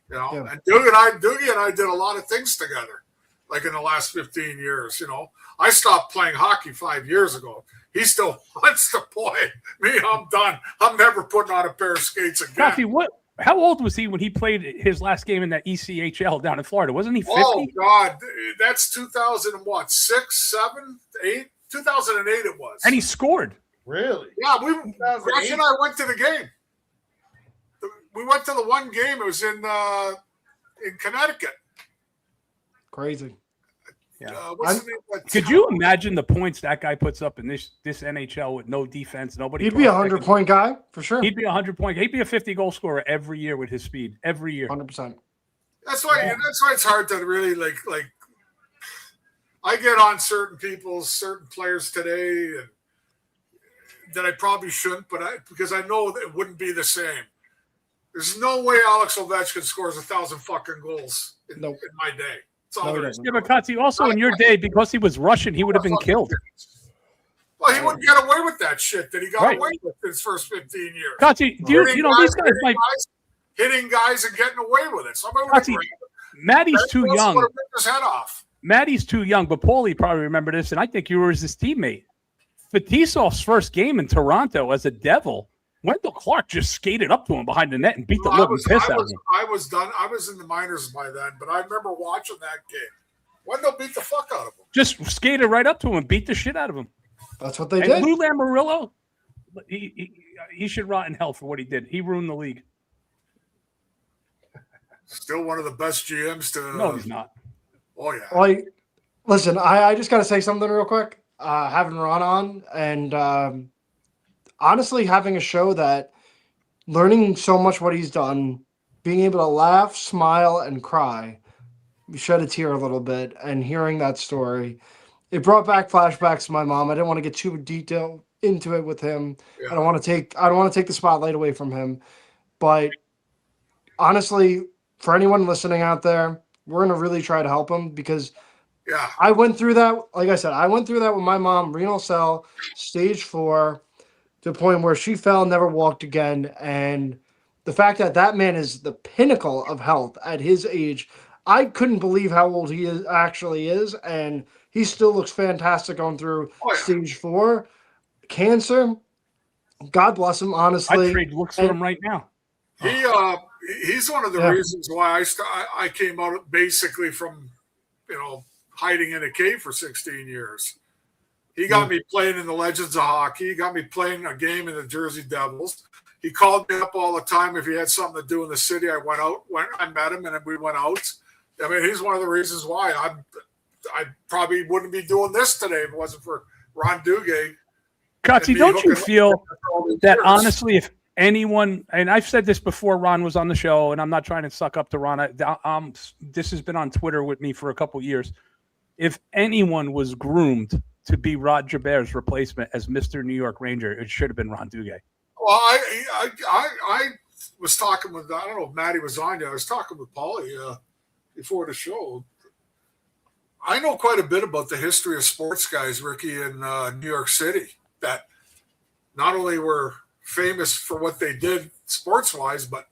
You know, and Doogie and I did a lot of things together, like in the last 15 years, you know. I stopped playing hockey 5 years ago. He still wants to play. Me, I'm done. I'm never putting on a pair of skates again. Coffee, how old was he when he played his last game in that ECHL down in Florida? Wasn't he 50? Oh, God. That's 2006, 7, 8? 2008 it was. And he scored. Really? Yeah, Gresh and I went to the game. We went to the one game. It was in Connecticut. Crazy. Yeah. Could you imagine the points that guy puts up in this NHL with no defense, nobody? He'd be a 100-point guy for sure. He'd be 100-point. He'd be a 50-goal scorer every year with his speed. Every year, 100%. That's why it's hard to really like. I get on certain players today that I probably shouldn't, because I know that it wouldn't be the same. There's no way Alex Ovechkin scores 1,000 fucking goals in my day. That's all there is. Yeah, but Kotze, also in your day, because he was Russian, he would have been killed. Well, he wouldn't get away with that shit that he got away with his first 15 years. Kotze, you know these guys might hitting guys and getting away with it. Somebody Kotze, Maddie's too young. Would have ripped his head off. Maddie's too young, but Paulie probably remember this, and I think you were his teammate. Fetisov's first game in Toronto as a Devil, Wendell Clark just skated up to him behind the net and beat the living piss out of him. I was done. I was in the minors by then, but I remember watching that game. Wendell beat the fuck out of him. Just skated right up to him and beat the shit out of him. That's what they did. Lou Lamoriello, he should rot in hell for what he did. He ruined the league. Still one of the best GMs to. No, he's not. Oh yeah. Like, listen, I just got to say something real quick. Having Ron on and honestly having a show that learning so much what he's done, being able to laugh, smile, and cry, shed a tear a little bit, and hearing that story, it brought back flashbacks to my mom. I didn't want to get too detailed into it with him. Yeah. I don't want to take the spotlight away from him, but honestly, for anyone listening out there, we're going to really try to help him because I went through that. Like I said, I went through that with my mom, renal cell, stage 4, to the point where she fell, never walked again. And the fact that that man is the pinnacle of health at his age, I couldn't believe how old he actually is. And he still looks fantastic going through stage 4. Cancer, God bless him, honestly. I'd trade looks for him right now. He's one of the reasons why I came out basically from, hiding in a cave for 16 years. He got me playing in the Legends of Hockey. He got me playing a game in the Jersey Devils. He called me up all the time if he had something to do in the city. I met him, and we went out. I mean, he's one of the reasons why I probably wouldn't be doing this today if it wasn't for Ron Duguay. Kotze, don't you feel that honestly, if anyone, and I've said this before Ron was on the show, and I'm not trying to suck up to Ron. This has been on Twitter with me for a couple years. If anyone was groomed to be Rod Gebert's replacement as Mr. New York Ranger, it should have been Ron Duguay. Well, I was talking with, I don't know if Maddie was on yet. I was talking with Paulie before the show. I know quite a bit about the history of sports guys, Ricky, in New York City, that not only were famous for what they did sports-wise, but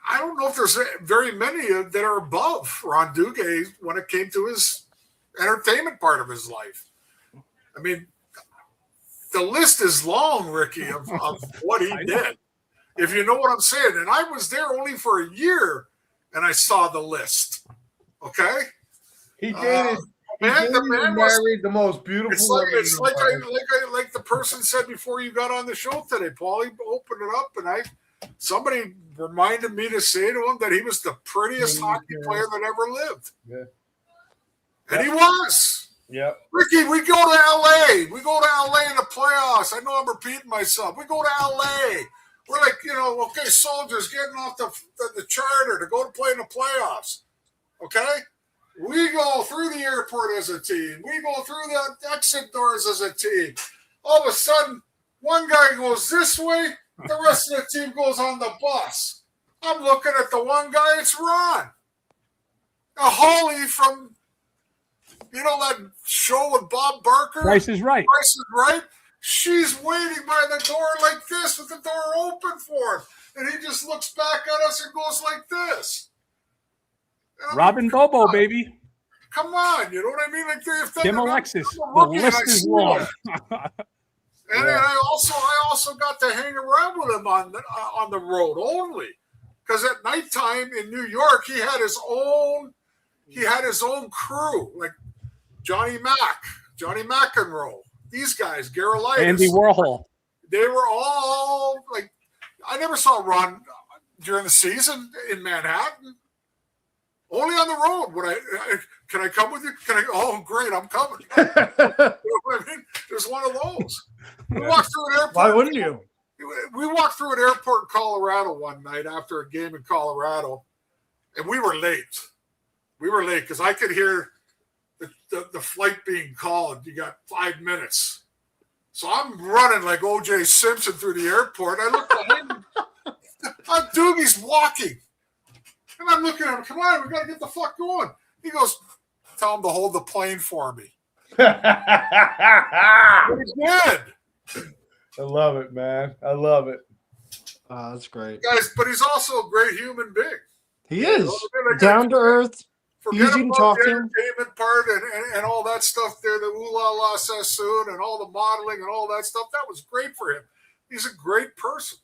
I don't know if there's very many that are above Ron Duguay when it came to his entertainment part of his life. I mean, the list is long, Ricky, of what he did, if you know what I'm saying. And I was there only for a year, and I saw the list. Okay? He dated. The man married the most beautiful woman. It's like the person said before you got on the show today, Paulie. Opened it up, and somebody reminded me to say to him that he was the prettiest hockey player that ever lived. Yeah. And he was. Yep. Ricky, we go to LA. We go to LA in the playoffs. I know I'm repeating myself. We go to LA. We're like, okay, soldiers getting off the charter to go to play in the playoffs. Okay? We go through the airport as a team. We go through the exit doors as a team. All of a sudden, one guy goes this way, the rest of the team goes on the bus. I'm looking at the one guy, it's Ron. Now, Holly from, that show with Bob Barker? Price is Right. Price is Right. She's waiting by the door like this with the door open for him. And he just looks back at us and goes like this. Robin Bobo, baby. Come on, you know what I mean? Like Tim Alexis. The list is long. And I also got to hang around with him on the road only, because at nighttime in New York he had his own crew, like Johnny McEnroe, these guys, Garolitis, Andy Warhol. They were all like, I never saw Ron during the season in Manhattan. Only on the road. Can I come with you? Oh, great, I'm coming. You know what I mean? There's one of those. We walked through an airport. Why wouldn't you? We walked through an airport in Colorado one night after a game in Colorado, and we were late. We were late because I could hear the flight being called. You got 5 minutes. So I'm running like O.J. Simpson through the airport. I look behind me. Doogie's walking. And I'm looking at him, come on, we got to get the fuck going. He goes, tell him to hold the plane for me. He did. I love it, man. I love it. That's great. Guys, but he's also a great human being. He is. Down to earth. Forget Easy to about talk the to. entertainment part and all that stuff there, the ooh la la sassoon and all the modeling and all that stuff. That was great for him. He's a great person.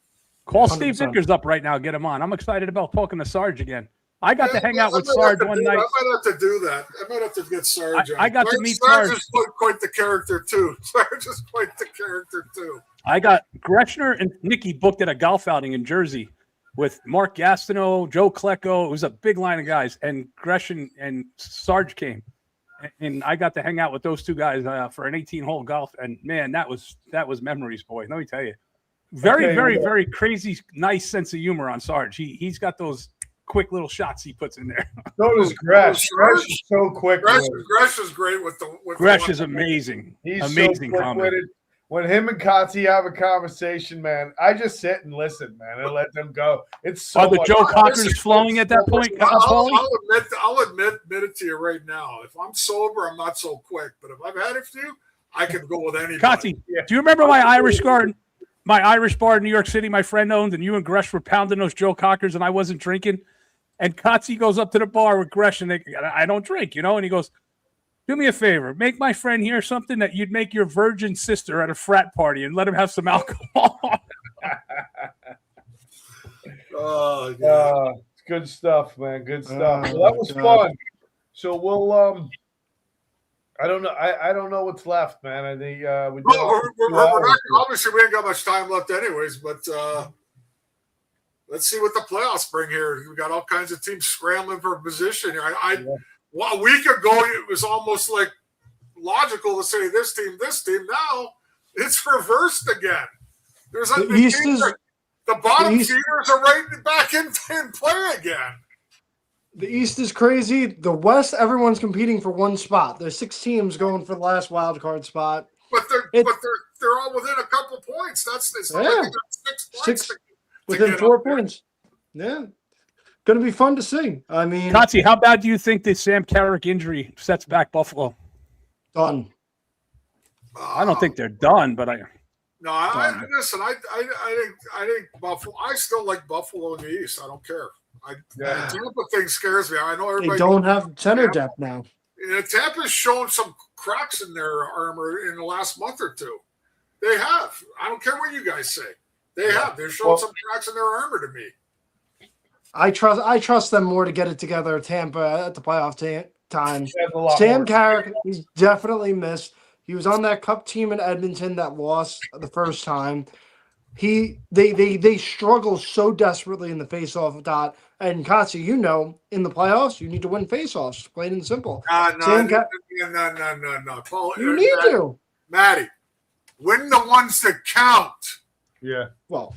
Call 100%. Steve Vickers up right now. Get him on. I'm excited about talking to Sarge again. I got to hang out with Sarge one night. I might have to do that. I might have to get Sarge on. I got to meet Sarge. Sarge. Is quite the character, too. Sarge is quite the character, too. I got Greshner and Nikki booked at a golf outing in Jersey with Mark Gastineau, Joe Klecko. It was a big line of guys, and Gresham and Sarge came, and I got to hang out with those two guys for an 18-hole golf. And man, that was memories, boy. Let me tell you, very crazy, nice sense of humor on Sarge. He's got those quick little shots he puts in there. So does Gresh. Gresh is so quick. Gresh is great with the. Gresh is amazing. He's amazing so comment. When him and Kotze have a conversation, man, I just sit and listen, man, and let them go. It's so. Are the much Joe fun. Cockers flowing at that point? I'll admit it to you right now. If I'm sober, I'm not so quick. But if I've had a few, I can go with anybody. Kotze, do you remember my Irish bar in New York City my friend owned, and you and Gresh were pounding those Joe Cockers, and I wasn't drinking? And Kotze goes up to the bar with Gresh, and I don't drink, and he goes, do me a favor, make my friend hear something that you'd make your virgin sister at a frat party and let him have some alcohol. Oh, yeah. It's good stuff, man. Good stuff. Well, that was fun. So we'll I don't know. I don't know what's left, man. I think we're not, obviously we ain't got much time left anyways, but let's see what the playoffs bring here. We got all kinds of teams scrambling for a position here. A week ago, it was almost like logical to say this team. Now it's reversed again. There's the bottom feeders are right back in play again. The East is crazy. The West, everyone's competing for one spot. There's 6 teams going for the last wild card spot. But they're all within a couple points. It's not like they got 6 points. Within 4 points. Yeah. Going to be fun to see. I mean, Kotze, how bad do you think the Sam Carrick injury sets back Buffalo? Done. I don't think they're done, but listen. I think Buffalo. I still like Buffalo in the East. I don't care. The Tampa thing scares me. I know everybody. They don't have center depth now. Tampa's shown some cracks in their armor in the last month or two. They have. I don't care what you guys say. They have. They're showing some cracks in their armor to me. I trust them more to get it together. Tampa at the playoff time. Sam Carrick, he's definitely missed. He was on that Cup team in Edmonton that lost the first time. They struggle so desperately in the faceoff dot. And Kotze, in the playoffs, you need to win faceoffs. Plain and simple. No. Paul, you need to. Matty, win the ones that count. Yeah. Well,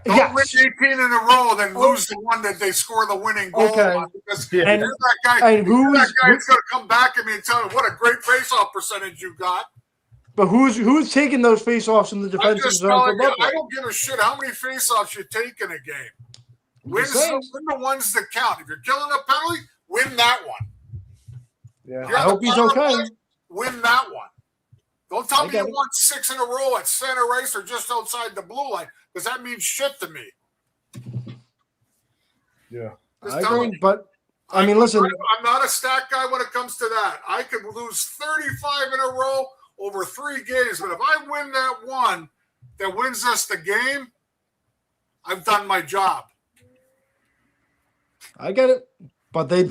don't win 18 in a row, then lose the one that they score the winning goal on. Because that guy's going to come back at me and tell me what a great faceoff percentage you got. But who's taking those faceoffs in the defensive zone? I don't give a shit how many faceoffs you take in a game. Win the ones that count. If you're killing a penalty, win that one. Yeah, I hope he's okay. Win that one. Don't tell me you won 6 in a row at center ice or just outside the blue line, because that means shit to me. Yeah, I agree. But I mean, listen, I'm not a stat guy when it comes to that. I could lose 35 in a row over 3 games, but if I win that one that wins us the game, I've done my job. I get it, but they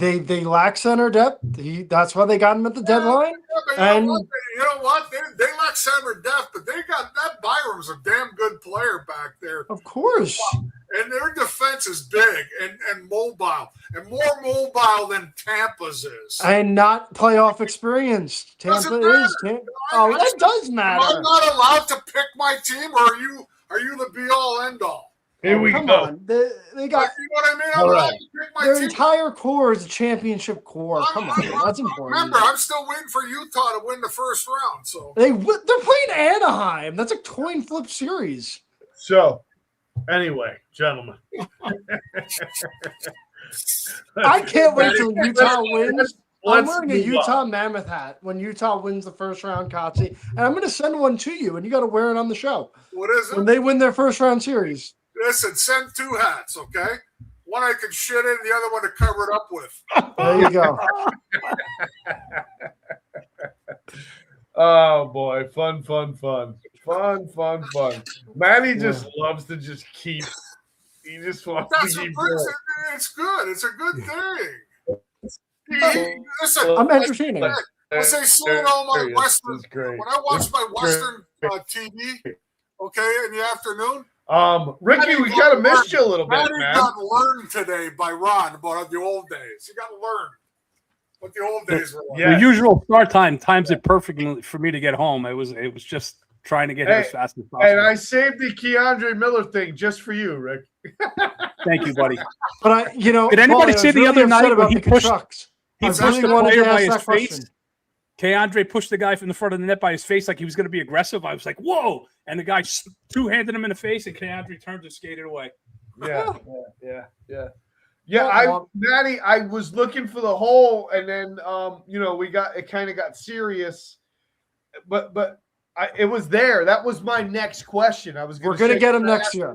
lack center depth. That's why they got him at the deadline. You know what? They lack center depth, but they got that Byram's a damn good player back there. Of course. And their defense is big and mobile, and more mobile than Tampa's is. And not playoff experience. Tampa is. That does matter. Am I not allowed to pick my team, or are you the be-all, end-all? Here we Come go. on. They got you know what I mean? I'm allowed to pick my their team. entire core is a championship core. Come on. That's important. Remember, I'm still waiting for Utah to win the first round. So they're playing Anaheim. That's a coin flip series. So, anyway, gentlemen, I can't wait till Utah wins. I'm Let's wearing a move Utah on. Mammoth hat when Utah wins the first round, Kotze, and I'm going to send one to you, and you got to wear it on the show What is it? when they win their first round series. Listen, send 2 hats, okay? One I can shit in, the other one to cover it up with. There you go. Oh boy, fun. Matty just loves to just keep. He just wants That's to what keep brings going. it. It's good. It's a good thing. Listen, I'm entertaining. as they say in all my Western, It's great. when I watch my Western TV, okay, in the afternoon, Ricky, we kind of missed you a little bit, Matty man. got learned today by Ron about the old days. You got to learn what the old days were like. Yeah. The usual start time times it perfectly for me to get home. It was just trying to get here as fast as possible. And I saved the Keandre Miller thing just for you, Rick. Thank you, buddy. But did anybody see the other night when he pushed the wanted player to by ask his that face? question. Keandre pushed the guy from the front of the net by his face like he was going to be aggressive. I was like, whoa. And the guy two-handed him in the face, and Keandre turned and skated away. Yeah. Matty, I was looking for the hole, and then it kind of got serious, but it was there. That was my next question. We're gonna get him next year.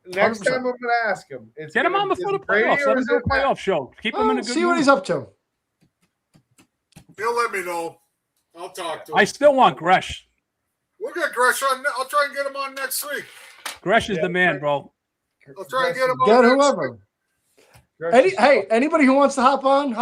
Next 100%. time I'm gonna ask him. Get him on before the playoffs. Let him do a playoff show. Keep him in a good see what mood. he's up to. He'll let me know. I'll talk to him. I still want Gresh. We'll get Gresh on. I'll try and get him on next week. Gresh is the man, bro. I'll try and get him on. Get next whoever. week. Hey, anybody who wants to hop on.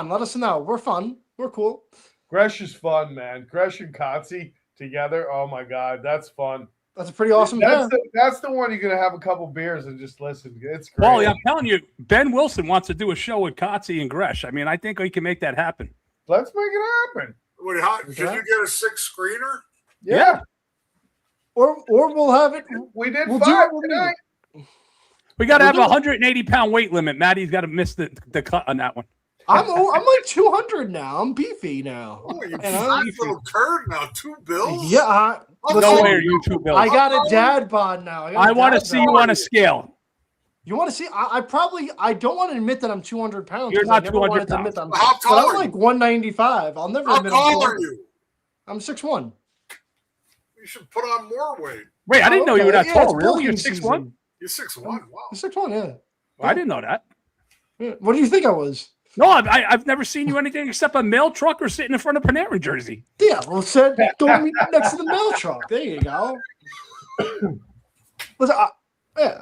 Let us know. We're fun. We're cool. Gresh is fun, man. Gresh and Kotze together. Oh my God, that's fun. That's a pretty awesome pair. That's the one you're gonna have a couple beers and just listen. It's great. Paulie, I'm telling you, Ben Wilson wants to do a show with Kotze and Gresh. I mean, I think we can make that happen. Let's make it happen. Can you get a 6 screener? Yeah. Or we'll have it. We did We'll 5 do it tonight. We got to have a 180-pound weight limit. Maddie's got to miss the cut on that one. I'm like 200 now. I'm beefy now. Oh, you fat little turd now. 2 bills? Yeah. No way are you 2 bills. I got a dad bod now. I want to see you on a scale. You want to see? I don't want to admit that I'm 200 pounds. You're not 200 pounds. How tall I'm are like 195. I'll never How admit tall I'm are you? I'm 6'1". You should put on more weight. Wait, I didn't know you were that Yeah, tall. it's Really? You're bulking 6'1"? You're 6'1". Wow. I'm 6'1", yeah. I didn't know that. Yeah. What do you think I was? No, I've never seen you anything except a mail truck or sitting in front of Panarin jersey. Yeah, well, go meet next to the mail truck. There you go.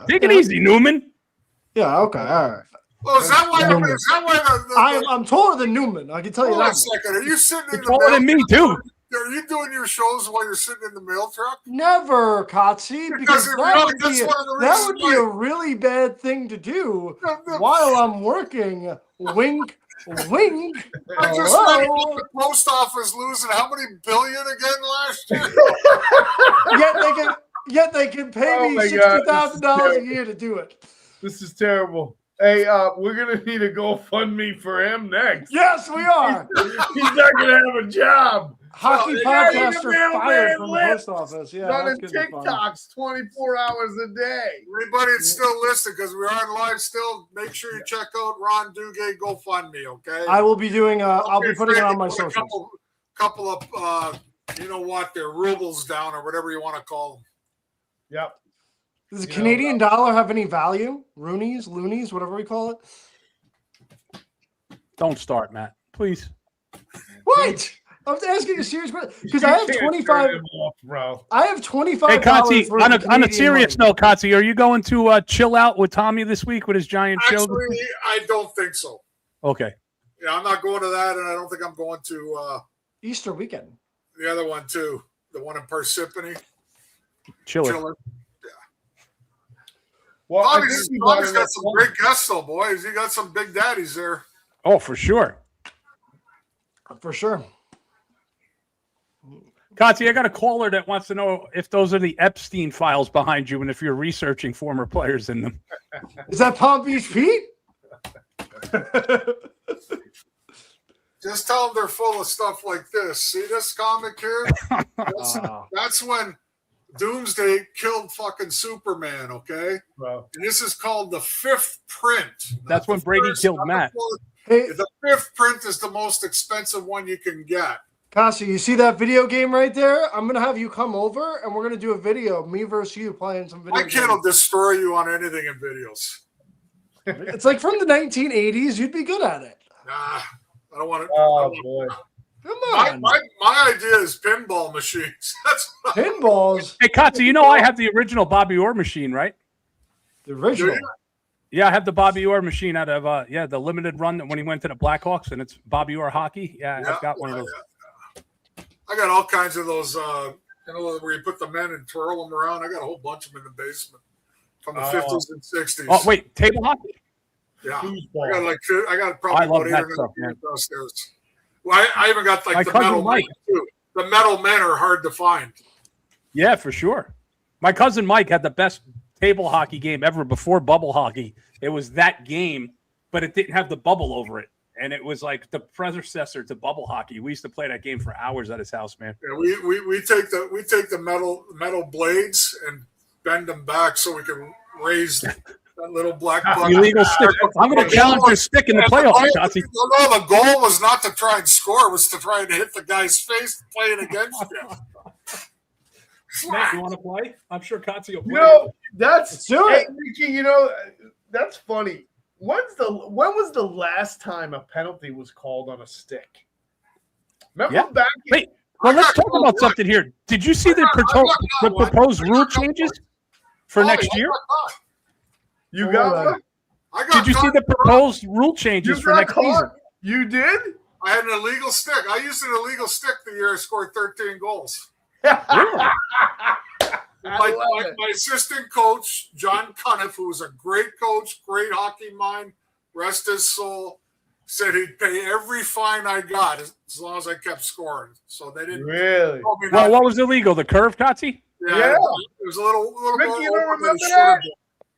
Take it easy, Newman. Yeah, okay, all right. Well, is that why? I'm taller than Newman. I can tell you Hold on that. a second. Are you sitting in the Taller than me, too. Are you doing your shows while you're sitting in the mail truck? Never, Kotze, because that would be a really bad thing to do while I'm working. Wink, wink. I just read about the post office losing how many billion again last year? Yet they can pay me $60,000 a year to do it. This is terrible. Hey, we're gonna need a GoFundMe for him next. Yes, we are. He's not gonna have a job. Hockey podcaster fired from the post office. Yeah, running that's gonna be fun. TikToks 24 hours a day. Anybody that's still listening, because we are on live still, make sure you check out Ron Duguay GoFundMe, okay? I will be doing. I'll be putting it on my socials. Couple of you know what, their rubles down or whatever you want to call them. Yep. Does the Canadian dollar have any value? Roonies, loonies, whatever we call it. Don't start, Matt. Please. What? I was asking a serious question because I have 25. I have 25. Hey, Kotze, on a serious note, Kotze, are you going to chill out with Tommy this week with his giant show? Actually, I don't think so. Okay. Yeah, I'm not going to that, and I don't think I'm going to Easter weekend. The other one too, the one in Parsippany. Chiller. Yeah. Well, Tommy's got some great guests, though, boys. He got some big daddies there. Oh, for sure. For sure. Kotze, I got a caller that wants to know if those are the Epstein files behind you and if you're researching former players in them. Is that Palm Beach Pete? Just tell them they're full of stuff like this. See this comic here? That's when Doomsday killed fucking Superman, okay? Bro. And this is called the 5th print. That's when Brady killed Matt. Hey, The 5th print is the most expensive one you can get. Cassie, you see that video game right there? I'm gonna have you come over and we're gonna do a video, me versus you playing some video My kid will games. destroy you on anything in videos. It's like from the 1980s. You'd be good at it. Nah, I don't want to. Oh boy. Come on. My idea is pinball machines. That's Pinballs. Hey, Katsu, you know I have the original Bobby Orr machine, right? The original. Yeah, I have the Bobby Orr machine out of the limited run that when he went to the Blackhawks, and it's Bobby Orr hockey. Yeah, I've got one of those. Yeah. I got all kinds of those. Where you put the men and twirl them around. I got a whole bunch of them in the basement from the 50s and 60s. Oh wait, table hockey? Yeah, I got probably I love about 8 that or 9 stuff, man. downstairs. Well, I even got like My the cousin metal men Mike. too. The metal men are hard to find. Yeah, for sure. My cousin Mike had the best table hockey game ever before bubble hockey. It was that game, but it didn't have the bubble over it. And it was like the predecessor to bubble hockey. We used to play that game for hours at his house, man. Yeah, we take the metal blades and bend them back so we can raise that little black puck. Illegal stick. I'm going to challenge your stick in the playoffs, Shotzi. No, the goal was not to try and score; it was to try and hit the guy's face playing against him. Matt, you want to play? I'm sure Katsu will play. That's do it. Ricky, that's funny. When was the last time a penalty was called on a stick? Remember back? Wait, well, let's talk about something here. Did you see the proposed rule changes for next year? You got one? Did you see the proposed rule changes for next season? You did? I had an illegal stick. I used an illegal stick the year I scored 13 goals. Really? My assistant coach, John Cuniff, who was a great coach, great hockey mind, rest his soul, said he'd pay every fine I got as long as I kept scoring. So they didn't really. Well, what was illegal? The curve, Katsi? Yeah. It was a little Ricky, more you don't open than remember it that? should have.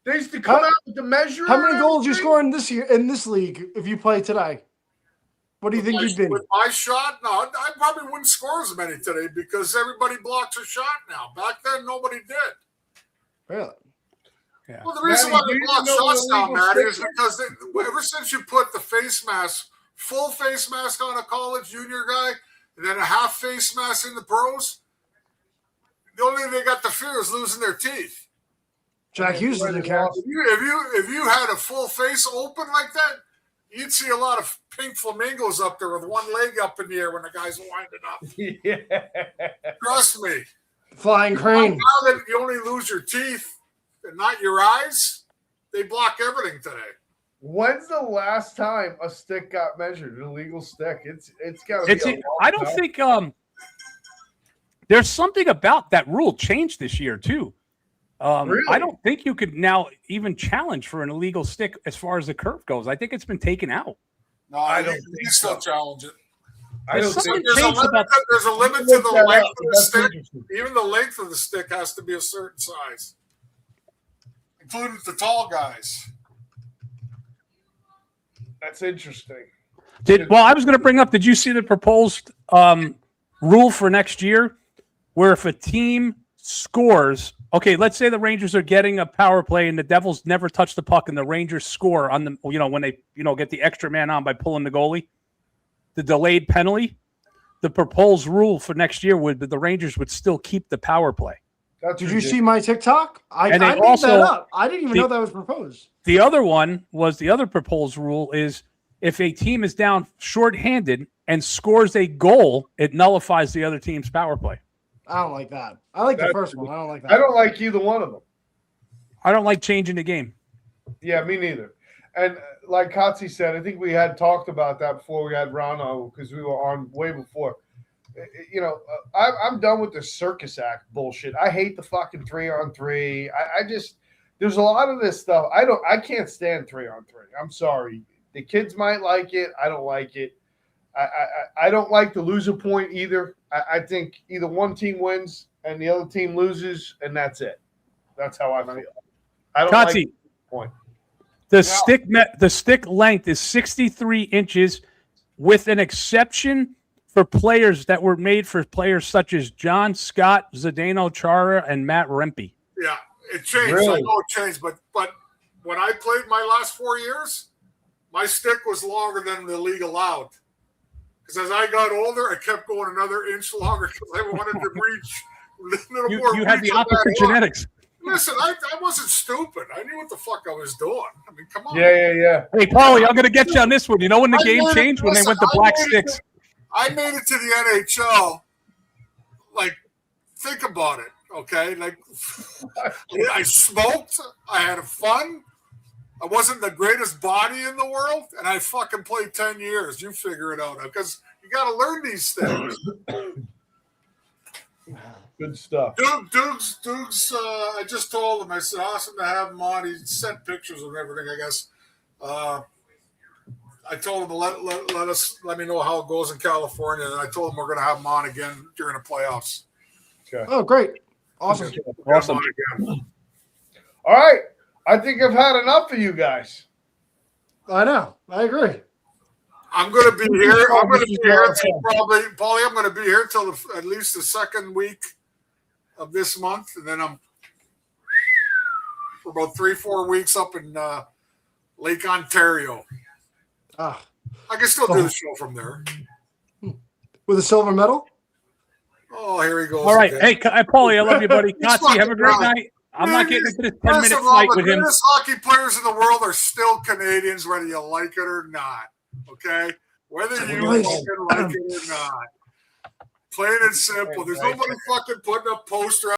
They used to come out with the measure. How many goals you scoring this year in this league if you play today? What do you think you'd be? With my shot? No, I probably wouldn't score as many today because everybody blocks a shot now. Back then, nobody did. Really? Yeah. Well, the reason why they block shots now, Matt, is because ever since you put the face mask, full face mask on a college junior guy, and then a half face mask in the pros, the only thing they got to fear is losing their teeth. Jack Hughes doesn't care. If you had a full face open like that, you'd see a lot of pink flamingos up there with one leg up in the air when the guy's winding up. Yeah. Trust me. Flying crane. Now that you only lose your teeth and not your eyes, they block everything today. When's the last time a stick got measured? An illegal stick? It's got to be. I don't think there's something about that rule changed this year too. Really? I don't think you could now even challenge for an illegal stick as far as the curve goes. I think it's been taken out. No, I don't think you still challenge it. I don't think there's a limit to the length of the stick. Even the length of the stick has to be a certain size, including the tall guys. That's interesting. I was going to bring up, did you see the proposed rule for next year where if a team scores, okay, let's say the Rangers are getting a power play and the Devils never touch the puck and the Rangers score on the, when they, get the extra man on by pulling the goalie, the delayed penalty, the proposed rule for next year would be the Rangers would still keep the power play. Did you see my TikTok? I made that up. I didn't even know that was proposed. The other one was the other proposed rule is if a team is down shorthanded and scores a goal, it nullifies the other team's power play. I don't like that. I like the first one. I don't like that. I don't like either one of them. I don't like changing the game. Yeah, me neither. And like Katsi said, I think we had talked about that before we had Ron on because we were on way before. I'm done with the circus act bullshit. I hate the fucking 3-on-3. I just there's a lot of this stuff. I can't stand 3-on-3. I'm sorry. The kids might like it. I don't like it. I don't like the loser point either. I think either one team wins and the other team loses, and that's it. That's how I feel. I don't like the point. The stick length is 63 inches, with an exception for players that were made for players such as John Scott, Zdeno Chara, and Matt Rempe. Yeah, it changed. Really? I know it changed, but when I played my last 4 years, my stick was longer than the league allowed. Because as I got older, I kept going another inch longer because I wanted to reach a little more. You had the opposite genetics. Listen, I wasn't stupid. I knew what the fuck I was doing. I mean, come on. Yeah. Hey, Paulie, I'm going to get you on this one. You know when the game changed? When they went to black sticks. I made it to the NHL. Like, think about it, okay? Like, I smoked. I had fun. I wasn't the greatest body in the world, and I fucking played 10 years. You figure it out, because you got to learn these things. Good stuff. Dukes, I just told him, I said, awesome to have him on. He sent pictures of everything, I guess. I told him to let me know how it goes in California, and I told him we're going to have him on again during the playoffs. Okay. Oh, great. Awesome. Awesome. All right. I think I've had enough of you guys. I know. I agree. I'm going to be here. I'm going to be here until probably, Paulie, I'm going to be here until at least the second week of this month, and then I'm for about 3-4 weeks up in Lake Ontario. Ah, I can still do the show from there. with a silver medal? Oh, here he goes. All right. again. Hey, Paulie, I love you, buddy. He's Nazi, have a great fucking night. I'm not getting into this First 10-minute of all, fight the with him. greatest hockey players in the world are still Canadians, whether you like it or not. Okay? Whether you fucking like it or not. Plain and simple. There's nobody fucking putting up poster